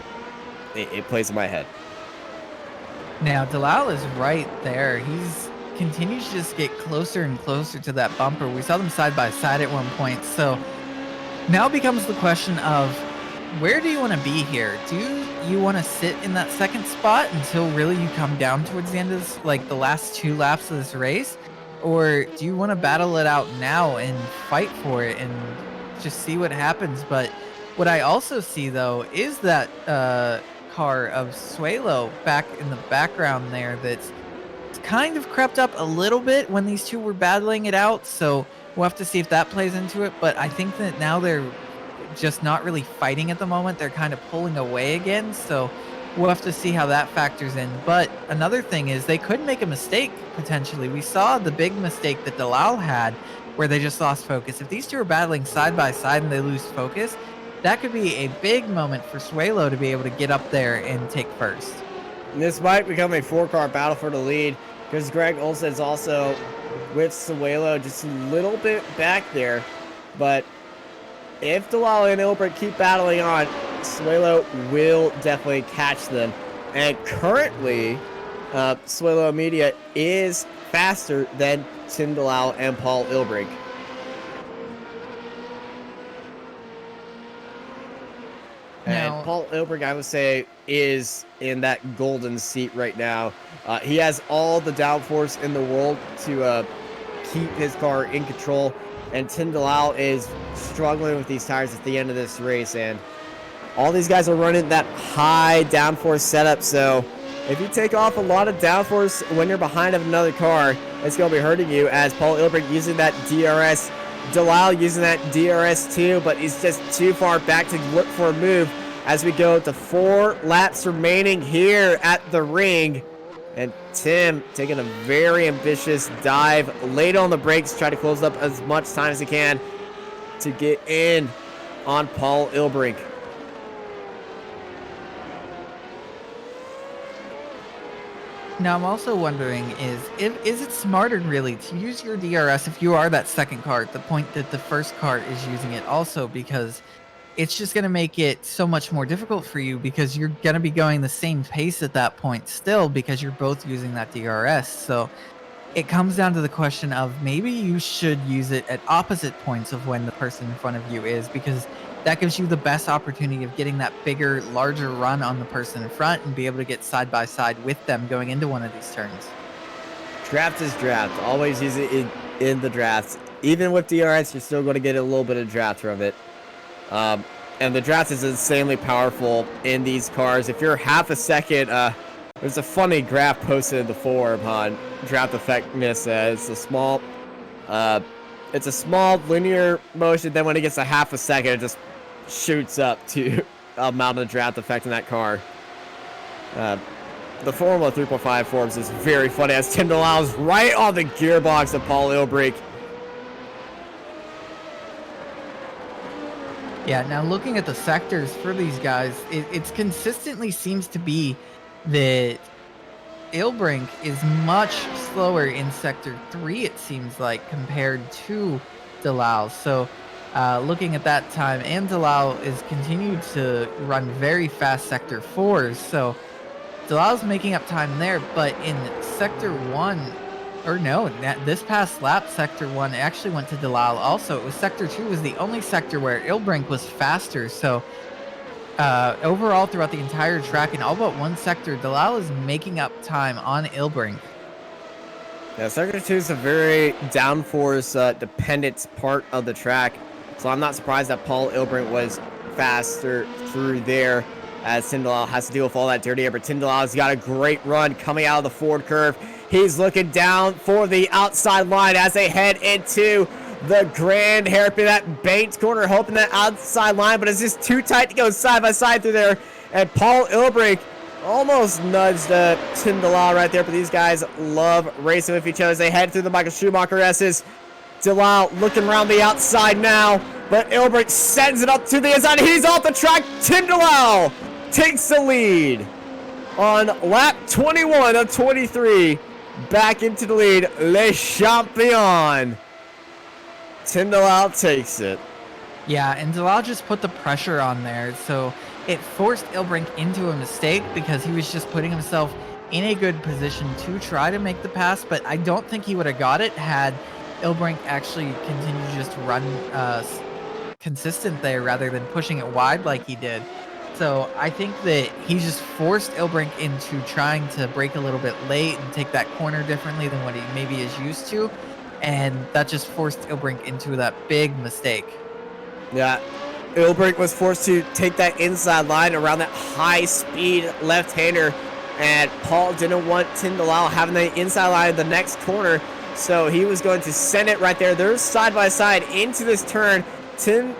it plays in my head. Now, Dalal is right there. He's continues to just get closer and closer to that bumper. We saw them side by side at one point. So now becomes the question of where do you want to be here? Do you want to sit in that second spot until really you come down towards the end of this, like the last 2 laps of this race? Or do you want to battle it out now and fight for it and just see what happens? But what I also see though is that car of Suelo back in the background there that's kind of crept up a little bit when these two were battling it out. So we'll have to see if that plays into it. But I think that now they're just not really fighting at the moment. They're kind of pulling away again. So we'll have to see how that factors in. But another thing is they could make a mistake potentially. We saw the big mistake that Dalal had where they just lost focus. If these two are battling side by side and they lose focus, that could be a big moment for Suelo to be able to get up there and take first. This might become a 4-car battle for the lead because Greg Olson's also with Suelo just a little bit back there. But if Dalal and Ilbert keep battling on, Suelo will definitely catch them. And currently, Suelo Media is faster than Tim Dalal and Paul Ilbrink. And Paul Ilbrink, I would say, is in that golden seat right now. He has all the downforce in the world to keep his car in control. And Tim Dalal is struggling with these tires at the end of this race. And all these guys are running that high downforce setup. So if you take off a lot of downforce when you're behind of another car, it's going to be hurting you, as Paul Ilbrink using that DRS. Dalal using that DRS too, but he's just too far back to look for a move as we go to 4 laps remaining here at the ring. And Tim taking a very ambitious dive late on the brakes, try to close up as much time as he can to get in on Paul Ilbrink. Now, I'm also wondering is it smarter really to use your DRS if you are that second car at the point that the first car is using it also, because it's just going to make it so much more difficult for you because you're going to be going the same pace at that point still because you're both using that DRS. So it comes down to the question of maybe you should use it at opposite points of when the person in front of you is, because that gives you the best opportunity of getting that bigger, larger run on the person in front and be able to get side by side with them going into one of these turns. Draft is draft. Always use it in the drafts. Even with DRS, you're still going to get a little bit of draft from it. And the draft is insanely powerful in these cars. If you're half a second, there's a funny graph posted in the forum on draft effectiveness. It's a small linear motion. Then when it gets a half a second, it just shoots up to amount of draft effect in that car. The Formula 3.5 forums is very funny as Tim Dalal is right on the gearbox of Paul Ilbrink. Yeah, now looking at the sectors for these guys, it's consistently seems to be that Ilbrink is much slower in Sector 3, it seems like, compared to Dalal. So looking at that time, and Dalal is continued to run very fast Sector 4s. So Dalal's making up time there, but in Sector 1, or no, this past lap, Sector 1 actually went to Dalal also. It was Sector 2 was the only sector where Ilbrink was faster. So overall, throughout the entire track, in all but one sector, Dalal is making up time on Ilbrink. Yeah, Sector 2 is a very downforce dependent part of the track. So I'm not surprised that Paul Ilbrink was faster through there, as Tim Dalal has to deal with all that dirty air. But Tim Dalal's got a great run coming out of the forward curve. He's looking down for the outside line as they head into the grand hairpin, that banked corner, hoping that outside line, but it's just too tight to go side by side through there. And Paul Ilbrink almost nudged Tim Dalal right there, but these guys love racing with each other as they head through the Michael Schumacher S's. Dalal looking around the outside now, but Ilbrink sends it up to the inside. He's off the track. Tim Dalal takes the lead on lap 21 of 23. Back into the lead, Le Champion. Tim DeLisle takes it. Yeah, and DeLisle just put the pressure on there, so it forced Ilbrink into a mistake because he was just putting himself in a good position to try to make the pass, but I don't think he would have got it had Ilbrink actually continued to just run consistent there rather than pushing it wide like he did. So I think that he just forced Ilbrink into trying to brake a little bit late and take that corner differently than what he maybe is used to, and that just forced Ilbrink into that big mistake. Yeah, Ilbrink was forced to take that inside line around that high-speed left-hander, and Paul didn't want Tim DeLisle having the inside line of the next corner, so he was going to send it right there. They're side-by-side into this turn. Tim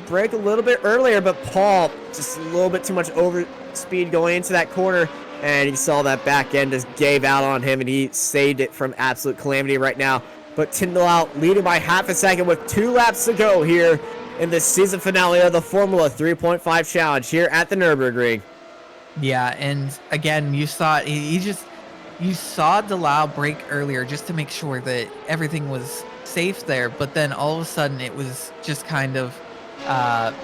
braked a little bit earlier, but Paul just a little bit too much over speed going into that corner, and he saw that back end just gave out on him, and he saved it from absolute calamity right now. But Tim DeLisle leading by half a second with 2 laps to go here in the season finale of the Formula 3.5 Challenge here at the Nurburgring. Yeah, and again, you saw you saw DeLisle brake earlier just to make sure that everything was safe there, but then all of a sudden it was just kind of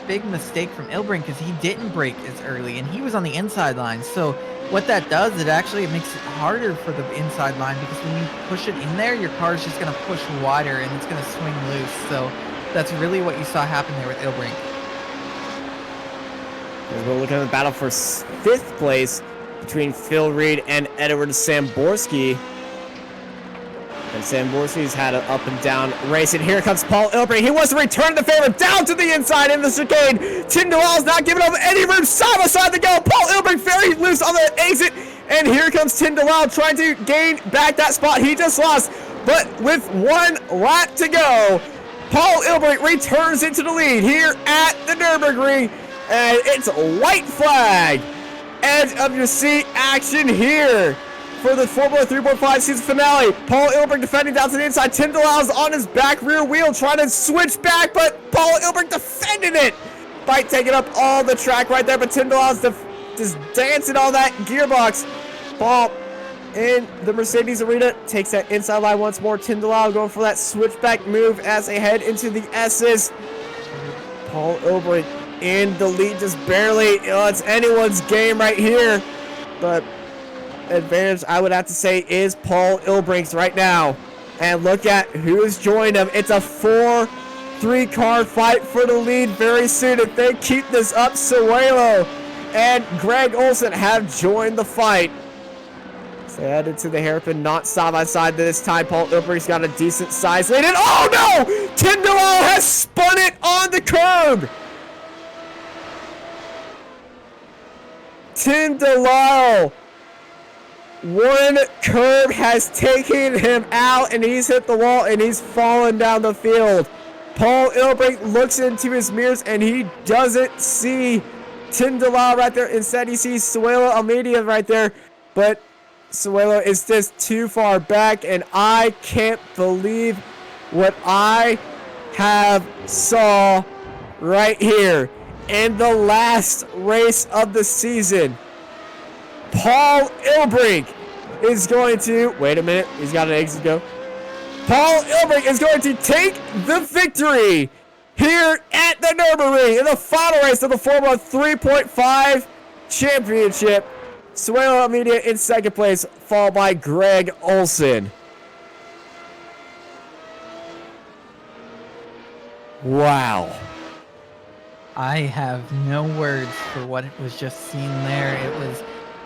big mistake from Ilbrink because he didn't brake as early and he was on the inside line. So what that does, it makes it harder for the inside line because when you push it in there, your car is just going to push wider and it's going to swing loose. So that's really what you saw happen there with Ilbrink. As we're looking at the battle for 5th place between Phil Reed and Edward Samborski. And Samborski's had an up and down race. And here comes Paul Ilbrink. He wants to return the favor down to the inside in the chicane. Tim DeLisle's not giving up any room side by side to go. Paul Ilbrink very loose on the exit. And here comes Tim DeLisle trying to gain back that spot he just lost. But with 1 lap to go, Paul Ilbrink returns into the lead here at the Nurburgring. And it's a white flag. Edge of your seat action here for the Formula 3.5 season finale. Paul Ilbrink defending down to the inside. Tim DeLisle's on his back rear wheel trying to switch back, but Paul Ilbrink defending it by taking up all the track right there. But Tim DeLisle's just dancing on that gearbox. Paul in the Mercedes arena takes that inside line once more. Tim DeLisle going for that switchback move as they head into the S's. Paul Ilbrink in the lead just barely. It's anyone's game right here, but advantage I would have to say is Paul Ilbrink's right now. And look at who's joined him. It's a 4-3 car fight for the lead very soon. If they keep this up, Suelo and Greg Olson have joined the fight. So headed to the hairpin, not side by side this time. Paul Ilbrink's got a decent size lead. And oh no! Tim DeLisle has spun it on the curb. Tim DeLisle, one curb has taken him out, and he's hit the wall, and he's fallen down the field. Paul Ilbrink looks into his mirrors, and he doesn't see Tim DeLisle right there. Instead, he sees Suelo Almeida right there, but Suelo is just too far back, and I can't believe what I have saw right here. In the last race of the season, Paul Ilbrink is going to, wait a minute, he's got an exit go. Paul Ilbrink is going to take the victory here at the Nurburgring in the final race of the Formula 3.5 Championship. Suelo Almeida in 2nd place, followed by Greg Olson. Wow. I have no words for what was just seen there.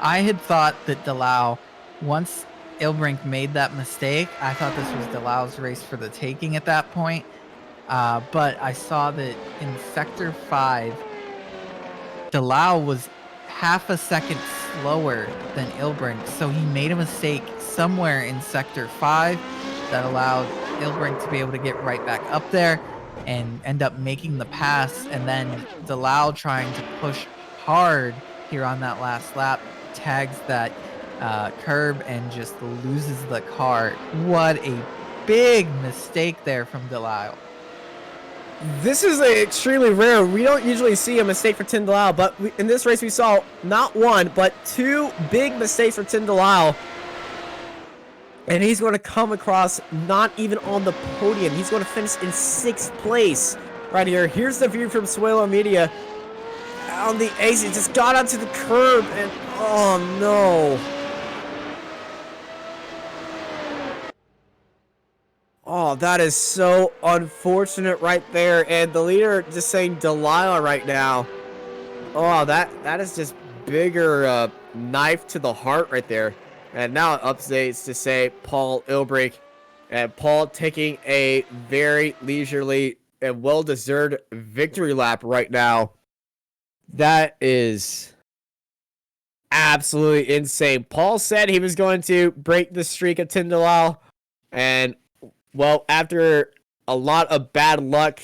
I had thought that DeLisle, once Ilbrink made that mistake, I thought this was DeLisle's race for the taking at that point. But I saw that in Sector 5, DeLisle was half a second slower than Ilbrink. So he made a mistake somewhere in Sector 5 that allowed Ilbrink to be able to get right back up there and end up making the pass, and then DeLisle trying to push hard here on that last lap, tags that curb and just loses the car. What a big mistake there from DeLisle. This is extremely rare. We don't usually see a mistake for Tim Delisle, but in this race we saw not one, but two big mistakes for Tim Delisle. And he's going to come across not even on the podium. He's going to finish in 6th place right here. Here's the view from Suelo Media. On the exit, just got onto the curb, and oh no. Oh, that is so unfortunate right there. And the leader just saying Delilah right now. Oh, that is just bigger knife to the heart right there. And now it updates to say Paul Ilbrink. And Paul taking a very leisurely and well-deserved victory lap right now. That is absolutely insane. Paul said he was going to break the streak of Tim Delisle. And, well, after a lot of bad luck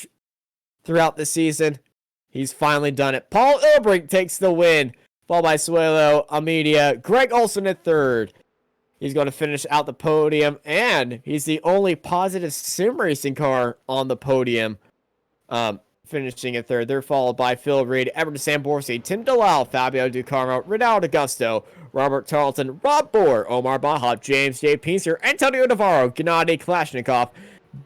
throughout the season, he's finally done it. Paul Ilbrink takes the win, followed by Suelo Amedia. Greg Olson in 3rd. He's going to finish out the podium, and he's the only positive sim racing car on the podium, finishing in 3rd. They're followed by Phil Reed, Everton Samborsi, Tim Delisle, Fabio Ducarmo, Ronaldo Augusto, Robert Tarleton, Rob Bohr, Omar Baja, James J. Pincer, Antonio Navarro, Gennady Kalashnikov,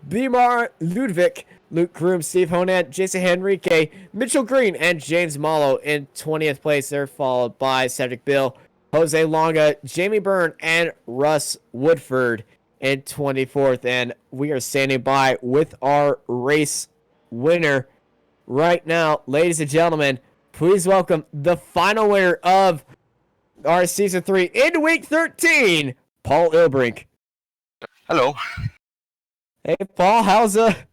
Bimar Ludwig, Luke Groom, Steve Honan, Jason Henrique, Mitchell Green, and James Mallow in 20th place. They're followed by Cedric Bill, Jose Longa, Jamie Byrne, and Russ Woodford in 24th. And we are standing by with our race winner right now. Ladies and gentlemen, please welcome the final winner of our Season 3 in Week 13, Paul Ilbrink. Hello. Hey, Paul, how's that?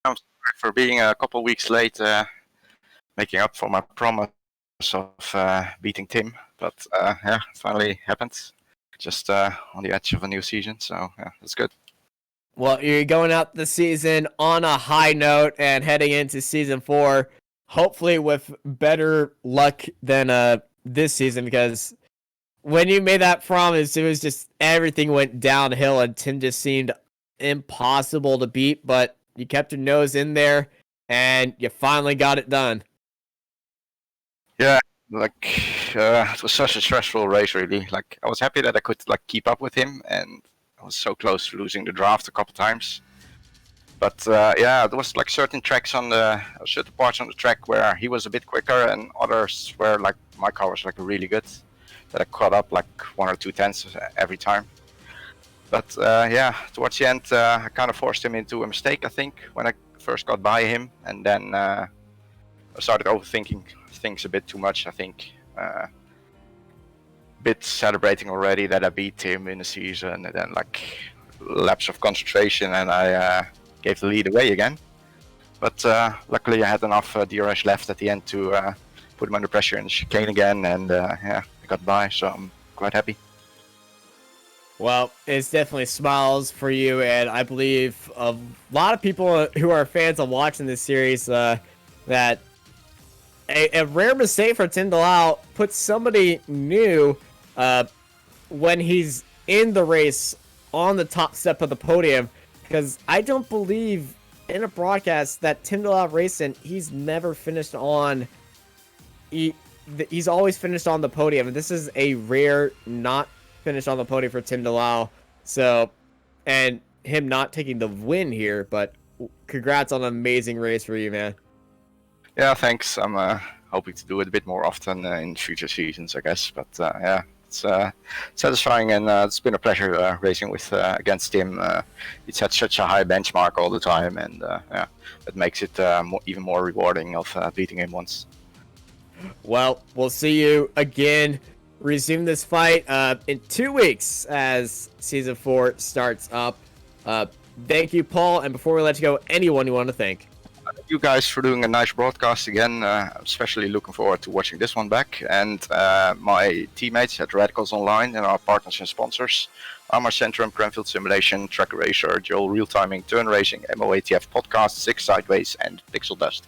I'm sorry for being a couple weeks late, making up for my promise of beating Tim, but yeah, it finally happened. Just on the edge of a new season, so yeah, that's good. Well, you're going out the season on a high note and heading into Season 4, hopefully with better luck than this season, because when you made that promise, it was just everything went downhill and Tim just seemed impossible to beat, but you kept your nose in there and you finally got it done. Yeah, it was such a stressful race, really. I was happy that I could keep up with him, and I was so close to losing the draft a couple times. But yeah, there was certain tracks on certain parts on the track where he was a bit quicker, and others where my car was really good, that I caught up 1 or 2 tenths every time. But yeah, towards the end, I kind of forced him into a mistake, I think, when I first got by him, and then I started overthinking things a bit too much, I think. Bit celebrating already that I beat him in the season, and then lapse of concentration, and I gave the lead away again. But luckily I had enough DRS left at the end to put him under pressure in the chicane again, and yeah, I got by, so I'm quite happy. Well, it's definitely smiles for you, and I believe a lot of people who are fans of watching this series that a rare mistake for Tim Delisle puts somebody new when he's in the race on the top step of the podium, because I don't believe in a broadcast that Tim Delisle racing, he's never finished on, he's always finished on the podium, and this is a rare not finish on the podium for Tim Delisle. So, and him not taking the win here, but congrats on an amazing race for you, man. Yeah, thanks. I'm hoping to do it a bit more often in future seasons, I guess. But yeah, it's satisfying, and it's been a pleasure racing with against him. He's had such a high benchmark all the time, and yeah, it makes it even more rewarding of beating him once. Well, we'll see you again. Resume this fight in 2 weeks as Season 4 starts up. Thank you, Paul. And before we let you go, anyone you want to thank? You guys for doing a nice broadcast again. Especially looking forward to watching this one back. And my teammates at Radicals Online and our partners and sponsors: Armor Centrum, Cranfield Simulation, Track Racer, Joel Real Timing, Turn Racing, MOATF Podcast, Six Sideways, and Pixel Dust.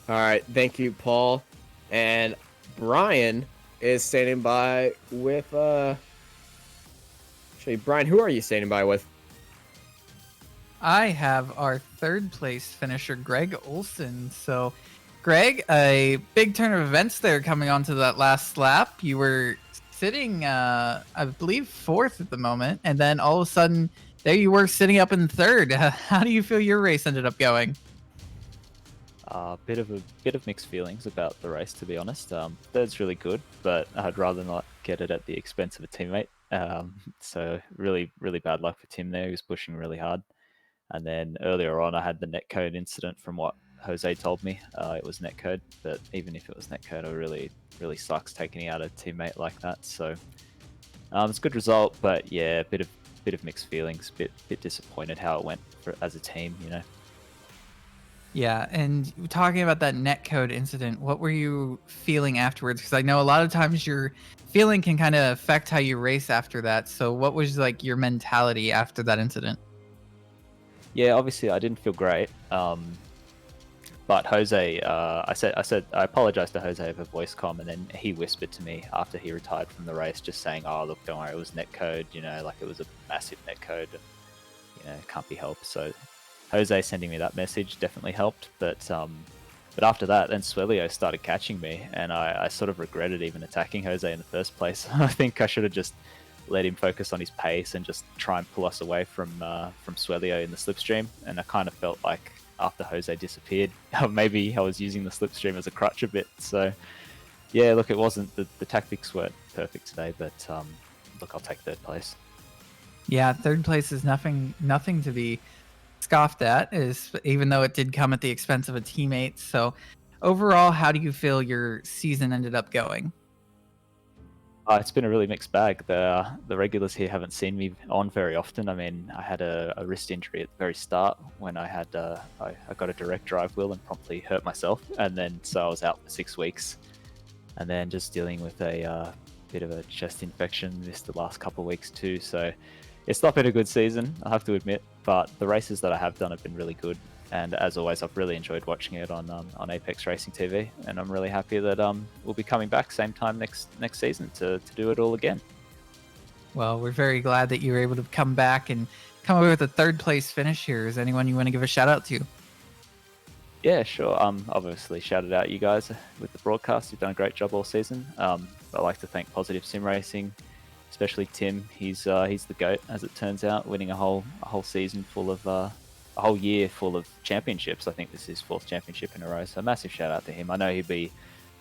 All right, thank you, Paul. And Brian is standing by with actually, Brian, who are you standing by with? I have our third place finisher, Greg Olson. So, Greg, a big turn of events there coming onto that last lap. You were sitting, I believe, fourth at the moment, and then all of a sudden, there you were sitting up in third. How do you feel your race ended up going? Bit of mixed feelings about the race, to be honest. Third's really good, but I'd rather not get it at the expense of a teammate. So really bad luck for Tim there. He was pushing really hard. And then earlier on, I had the netcode incident from what Jose told me. It was netcode, but even if it was netcode, it really sucks taking out a teammate like that. So it's a good result, but yeah, bit of mixed feelings. Bit disappointed how it went as a team, you know. Yeah, and talking about that netcode incident, what were you feeling afterwards? Because I know a lot of times your feeling can kind of affect how you race after that. So what was like your mentality after that incident? Yeah, obviously I didn't feel great. But Jose, I apologized to Jose over voice comm, and then he whispered to me after he retired from the race, just saying, "Oh, look, don't worry, it was netcode. You know, like it was a massive netcode, and you know, it can't be helped." So Jose sending me that message definitely helped. But after that, then Swelio started catching me, and I sort of regretted even attacking Jose in the first place. I think I should have just let him focus on his pace and just try and pull us away from Swelio in the slipstream. And I kind of felt like after Jose disappeared, maybe I was using the slipstream as a crutch a bit. So yeah, look, it wasn't the tactics weren't perfect today, but look, I'll take third place. Yeah, third place is nothing to be scoffed at, is even though it did come at the expense of a teammate. So overall, how do you feel your season ended up going? It's been a really mixed bag. The regulars here haven't seen me on very often. I mean, I had a wrist injury at the very start when I had I got a direct drive wheel and promptly hurt myself, and then so I was out for 6 weeks, and then just dealing with a bit of a chest infection this the last couple of weeks too. So it's not been a good season, I have to admit, but the races that I have done have been really good. And as always, I've really enjoyed watching it on Apex Racing TV, and I'm really happy that we'll be coming back same time next season to do it all again. Well, we're very glad that you were able to come back and come away with a third place finish here. Is anyone you want to give a shout out to? Yeah, sure. Obviously shouted out you guys with the broadcast. You've done a great job all season. I'd like to thank Positive Sim Racing, especially Tim. He's the GOAT, as it turns out, winning a whole season full of a whole year full of championships. I think this is his 4th championship in a row, so massive shout out to him. I know he'd be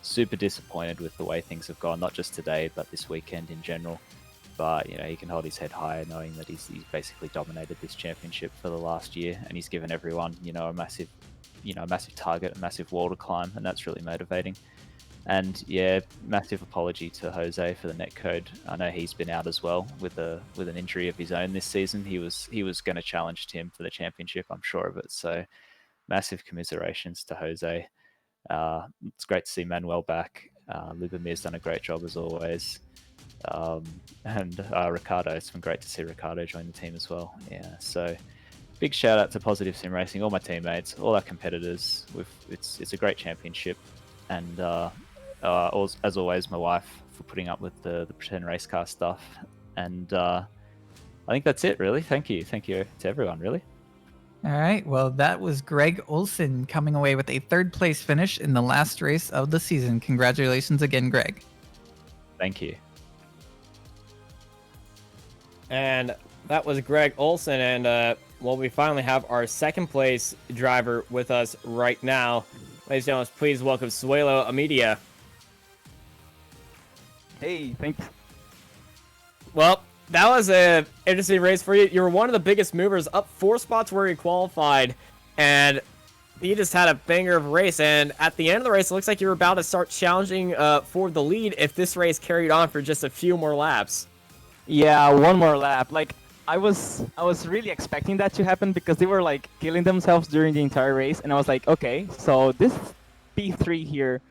super disappointed with the way things have gone, not just today, but this weekend in general. But you know, he can hold his head higher knowing that he's basically dominated this championship for the last year, and he's given everyone, you know, a massive target, a massive wall to climb, and that's really motivating. And yeah, massive apology to Jose for the netcode. I know he's been out as well with an injury of his own this season. He was going to challenge Tim for the championship, I'm sure of it. So massive commiserations to Jose. It's great to see Manuel back. Lubomir's done a great job as always. And Ricardo, it's been great to see Ricardo join the team as well. Yeah, so big shout out to Positive Sim Racing, all my teammates, all our competitors. It's a great championship, and as always, my wife for putting up with the pretend race car stuff. And I think that's it, really. Thank you to everyone, really. All right. Well, that was Greg Olson coming away with a third place finish in the last race of the season. Congratulations again, Greg. Thank you. And that was Greg Olson. And we finally have our second place driver with us right now. Ladies and gentlemen, please welcome Suelo Amedia. Hey, thanks. Well, that was an interesting race for you. You were one of the biggest movers, up 4 spots where you qualified, and you just had a banger of a race. And at the end of the race, it looks like you were about to start challenging for the lead if this race carried on for just a few more laps. Yeah, one more lap. Like I was really expecting that to happen because they were like killing themselves during the entire race, and I was like, okay, so this P3 here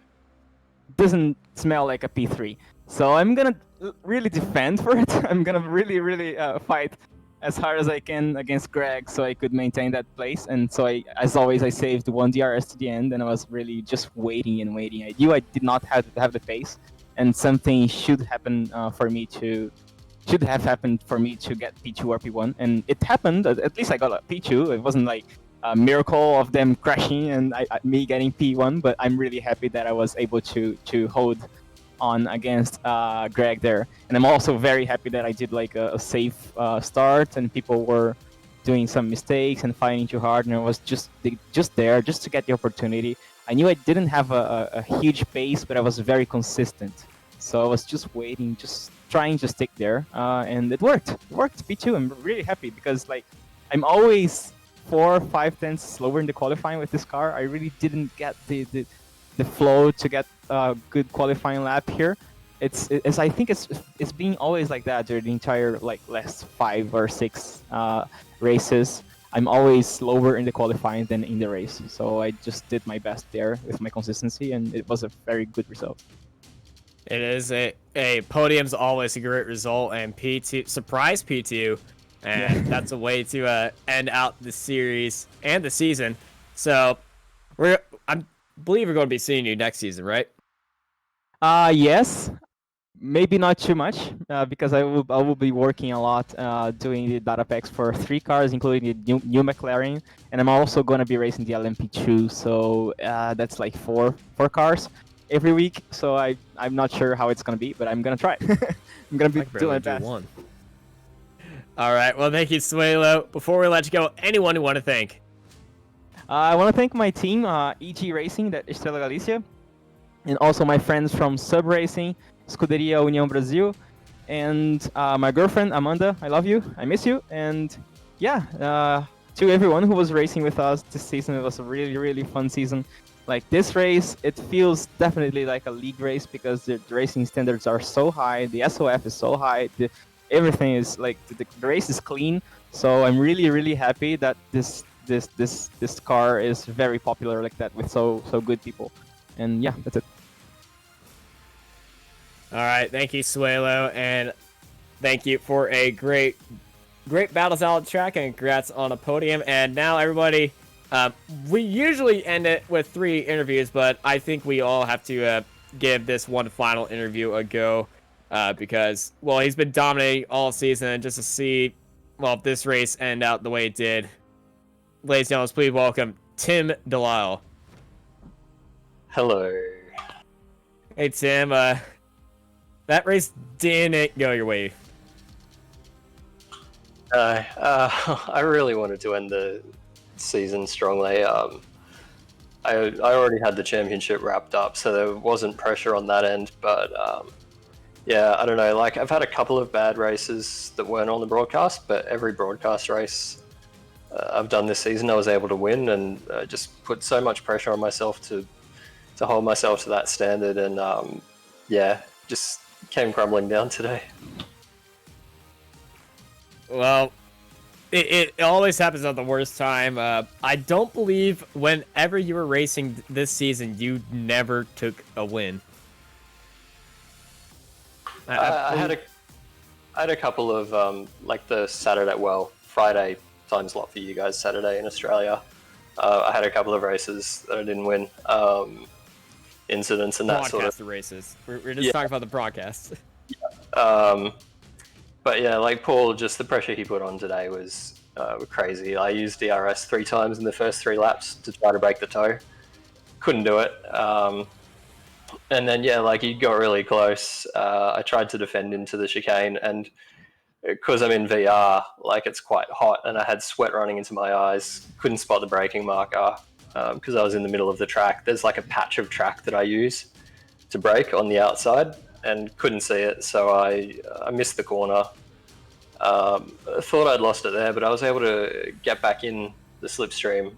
doesn't smell like a P3. So I'm gonna really defend for it. I'm gonna really fight as hard as I can against Greg so I could maintain that place. And so as always, I saved 1 DRS to the end, and I was really just waiting and waiting. I knew I did not have the pace, and something should happen for me to should have happened for me to get P2 or P1, and it happened. At least I got a P2. It wasn't like a miracle of them crashing and me getting P1, but I'm really happy that I was able to hold on against Greg there, and I'm also very happy that I did like a safe start, and people were doing some mistakes and fighting too hard, and I was just there just to get the opportunity. I knew I didn't have a huge pace, but I was very consistent. So I was just waiting, just trying to stick there, and it worked. It worked, P2. I'm really happy because like I'm always 4, 5 tenths slower in the qualifying with this car. I really didn't get the flow to get a good qualifying lap here. I think it's being always like that during the entire like last 5 or 6 races. I'm always slower in the qualifying than in the race. So I just did my best there with my consistency, and it was a very good result. It is a podium's always a great result, and P2 surprise P2, and that's a way to end out the series and the season. So I believe we're going to be seeing you next season, right? Yes, maybe not too much because I will be working a lot doing the data packs for 3 cars, including the new McLaren, and I'm also going to be racing the LMP2. So that's like four cars every week. So I'm not sure how it's going to be, but I'm going to try. I'm going to be doing my best. All right. Well, thank you, Suelo. Before we let you go, anyone you want to thank? I want to thank my team, EG Racing, that Estrela Galicia, and also my friends from Sub Racing, Scuderia União Brasil, and my girlfriend, Amanda. I love you. I miss you. And yeah, to everyone who was racing with us this season, it was a really, really fun season. Like this race, it feels definitely like a league race because the racing standards are so high, the SOF is so high, everything is like the race is clean. So I'm really, really happy that this car is very popular like that with so good people. And yeah, that's it. All right, thank you, Suelo, and thank you for a great battles out on the track, and congrats on a podium. And now, everybody, we usually end it with 3 interviews, but I think we all have to give this one final interview a go because, well, he's been dominating all season, and just to see, well, this race end out the way it did. Ladies and gentlemen, please welcome Tim Delisle. Hello. Hey, Tim. That race didn't go your way. I really wanted to end the season strongly. I already had the championship wrapped up, so there wasn't pressure on that end. But yeah, I don't know. Like I've had a couple of bad races that weren't on the broadcast, but every broadcast race I've done this season, I was able to win, and just put so much pressure on myself to hold myself to that standard. And yeah, just came crumbling down today. Well, it always happens at the worst time. I don't believe whenever you were racing this season, you never took a win. I had a couple of like the Saturday, well, Friday time slot for you guys, Saturday in Australia. I had a couple of races that I didn't win. Incidents and that sort of races. We're just talking about the broadcast. But yeah, like Paul, just the pressure he put on today was crazy. I used DRS 3 times in the first 3 laps to try to break the toe. Couldn't do it. And then yeah, like he got really close. I tried to defend into the chicane, and because I'm in VR, like it's quite hot, and I had sweat running into my eyes. Couldn't spot the braking marker. Because I was in the middle of the track. There's like a patch of track that I use to brake on the outside, and couldn't see it, so I missed the corner. I thought I'd lost it there, but I was able to get back in the slipstream.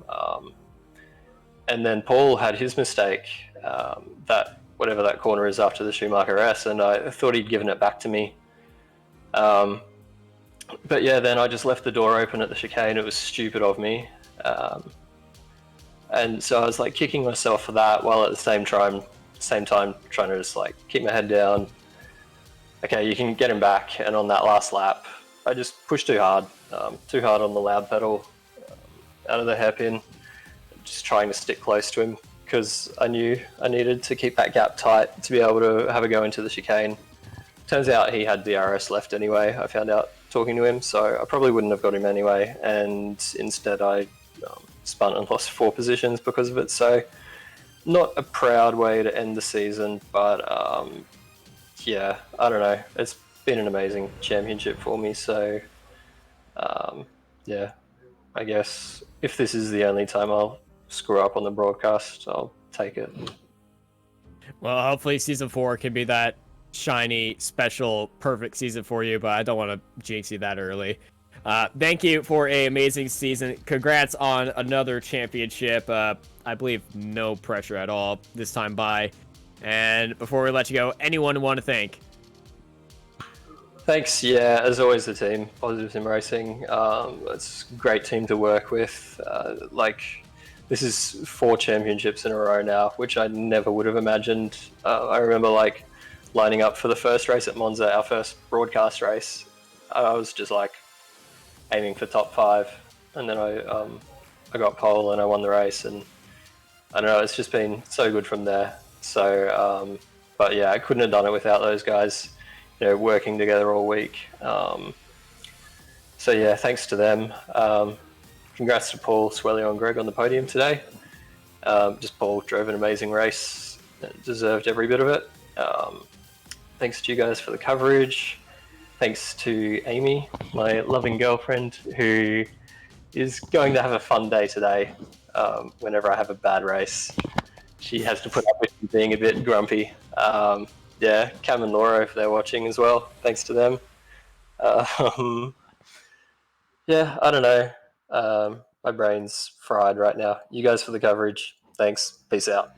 And then Paul had his mistake, that whatever that corner is after the Schumacher S, and I thought he'd given it back to me. But yeah, then I just left the door open at the chicane. It was stupid of me. And so I was like kicking myself for that, while at the same time trying to just like keep my head down. Okay, you can get him back. And on that last lap, I just pushed too hard on the loud pedal, out of the hairpin, just trying to stick close to him because I knew I needed to keep that gap tight to be able to have a go into the chicane. turns out he had DRS left anyway. I found out talking to him, so I probably wouldn't have got him anyway. And instead, I spun and lost 4 positions because of it. So not a proud way to end the season, but yeah, I don't know. It's been an amazing championship for me. So yeah, I guess if this is the only time I'll screw up on the broadcast, I'll take it. Well, hopefully season 4 can be that shiny, special, perfect season for you, but I don't want to jinx you that early. Thank you for an amazing season. Congrats on another championship. I believe no pressure at all this time by. And before we let you go, anyone want to thank? Thanks, yeah, as always, the team, Positive Sim Racing. It's a great team to work with. This is 4 championships in a row now, which I never would have imagined. I remember lining up for the first race at Monza, our first broadcast race. I was just aiming for top 5, and then I got pole and I won the race, and I don't know, it's just been so good from there. So, but yeah, I couldn't have done it without those guys, working together all week. So yeah, thanks to them. Congrats to Paul, Swelly, and Greg on the podium today. Just Paul drove an amazing race, deserved every bit of it. Thanks to you guys for the coverage. Thanks to Amy, my loving girlfriend, who is going to have a fun day today. Whenever I have a bad race, she has to put up with me being a bit grumpy. Yeah, Cam and Laura, if they're watching as well, thanks to them. Yeah, I don't know. My brain's fried right now. You guys for the coverage. Thanks. Peace out.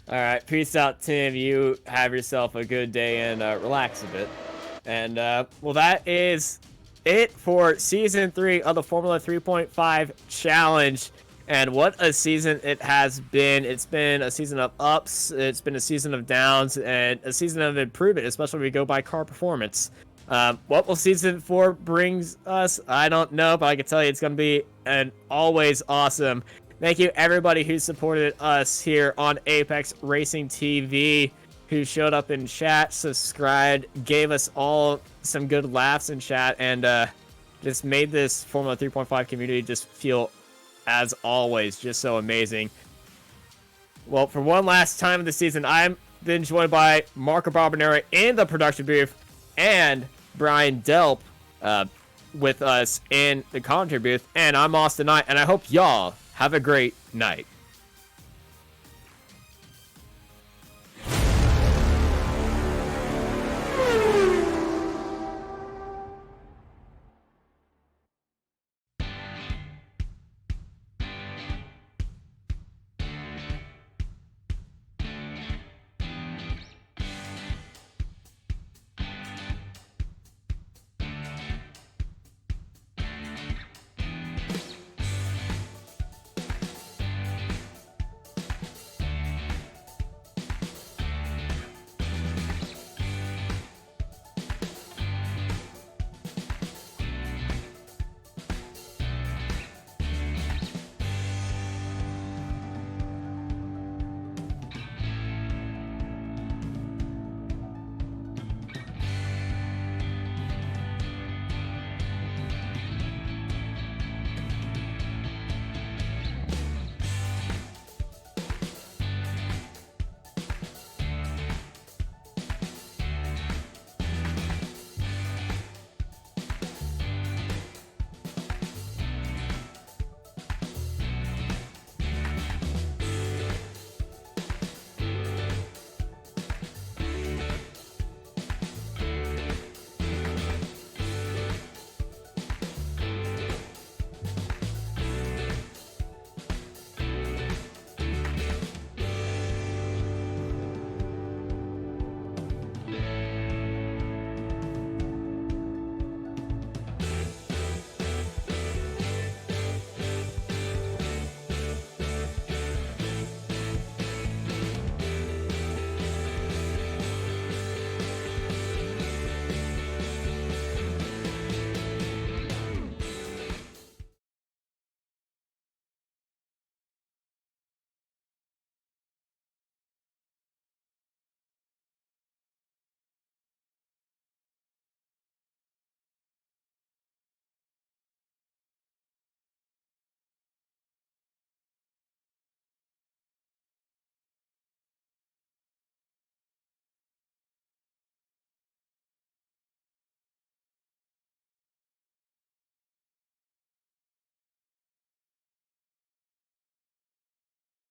All right, peace out, Tim. You have yourself a good day and relax a bit. And, well, that is it for Season 3 of the Formula 3.5 Challenge. And what a season it has been. It's been a season of ups, it's been a season of downs, and a season of improvement, especially when we go by car performance. What will Season 4 brings us? I don't know, but I can tell you it's going to be an always awesome. Thank you, everybody who supported us here on Apex Racing TV, who showed up in chat, subscribed, gave us all some good laughs in chat, and just made this Formula 3.5 community just feel, as always, just so amazing. Well, for one last time of the season, I'm been joined by Marco Barbanera in the production booth and Brian Delp with us in the commentary booth. And I'm Austin Knight, and I hope y'all have a great night.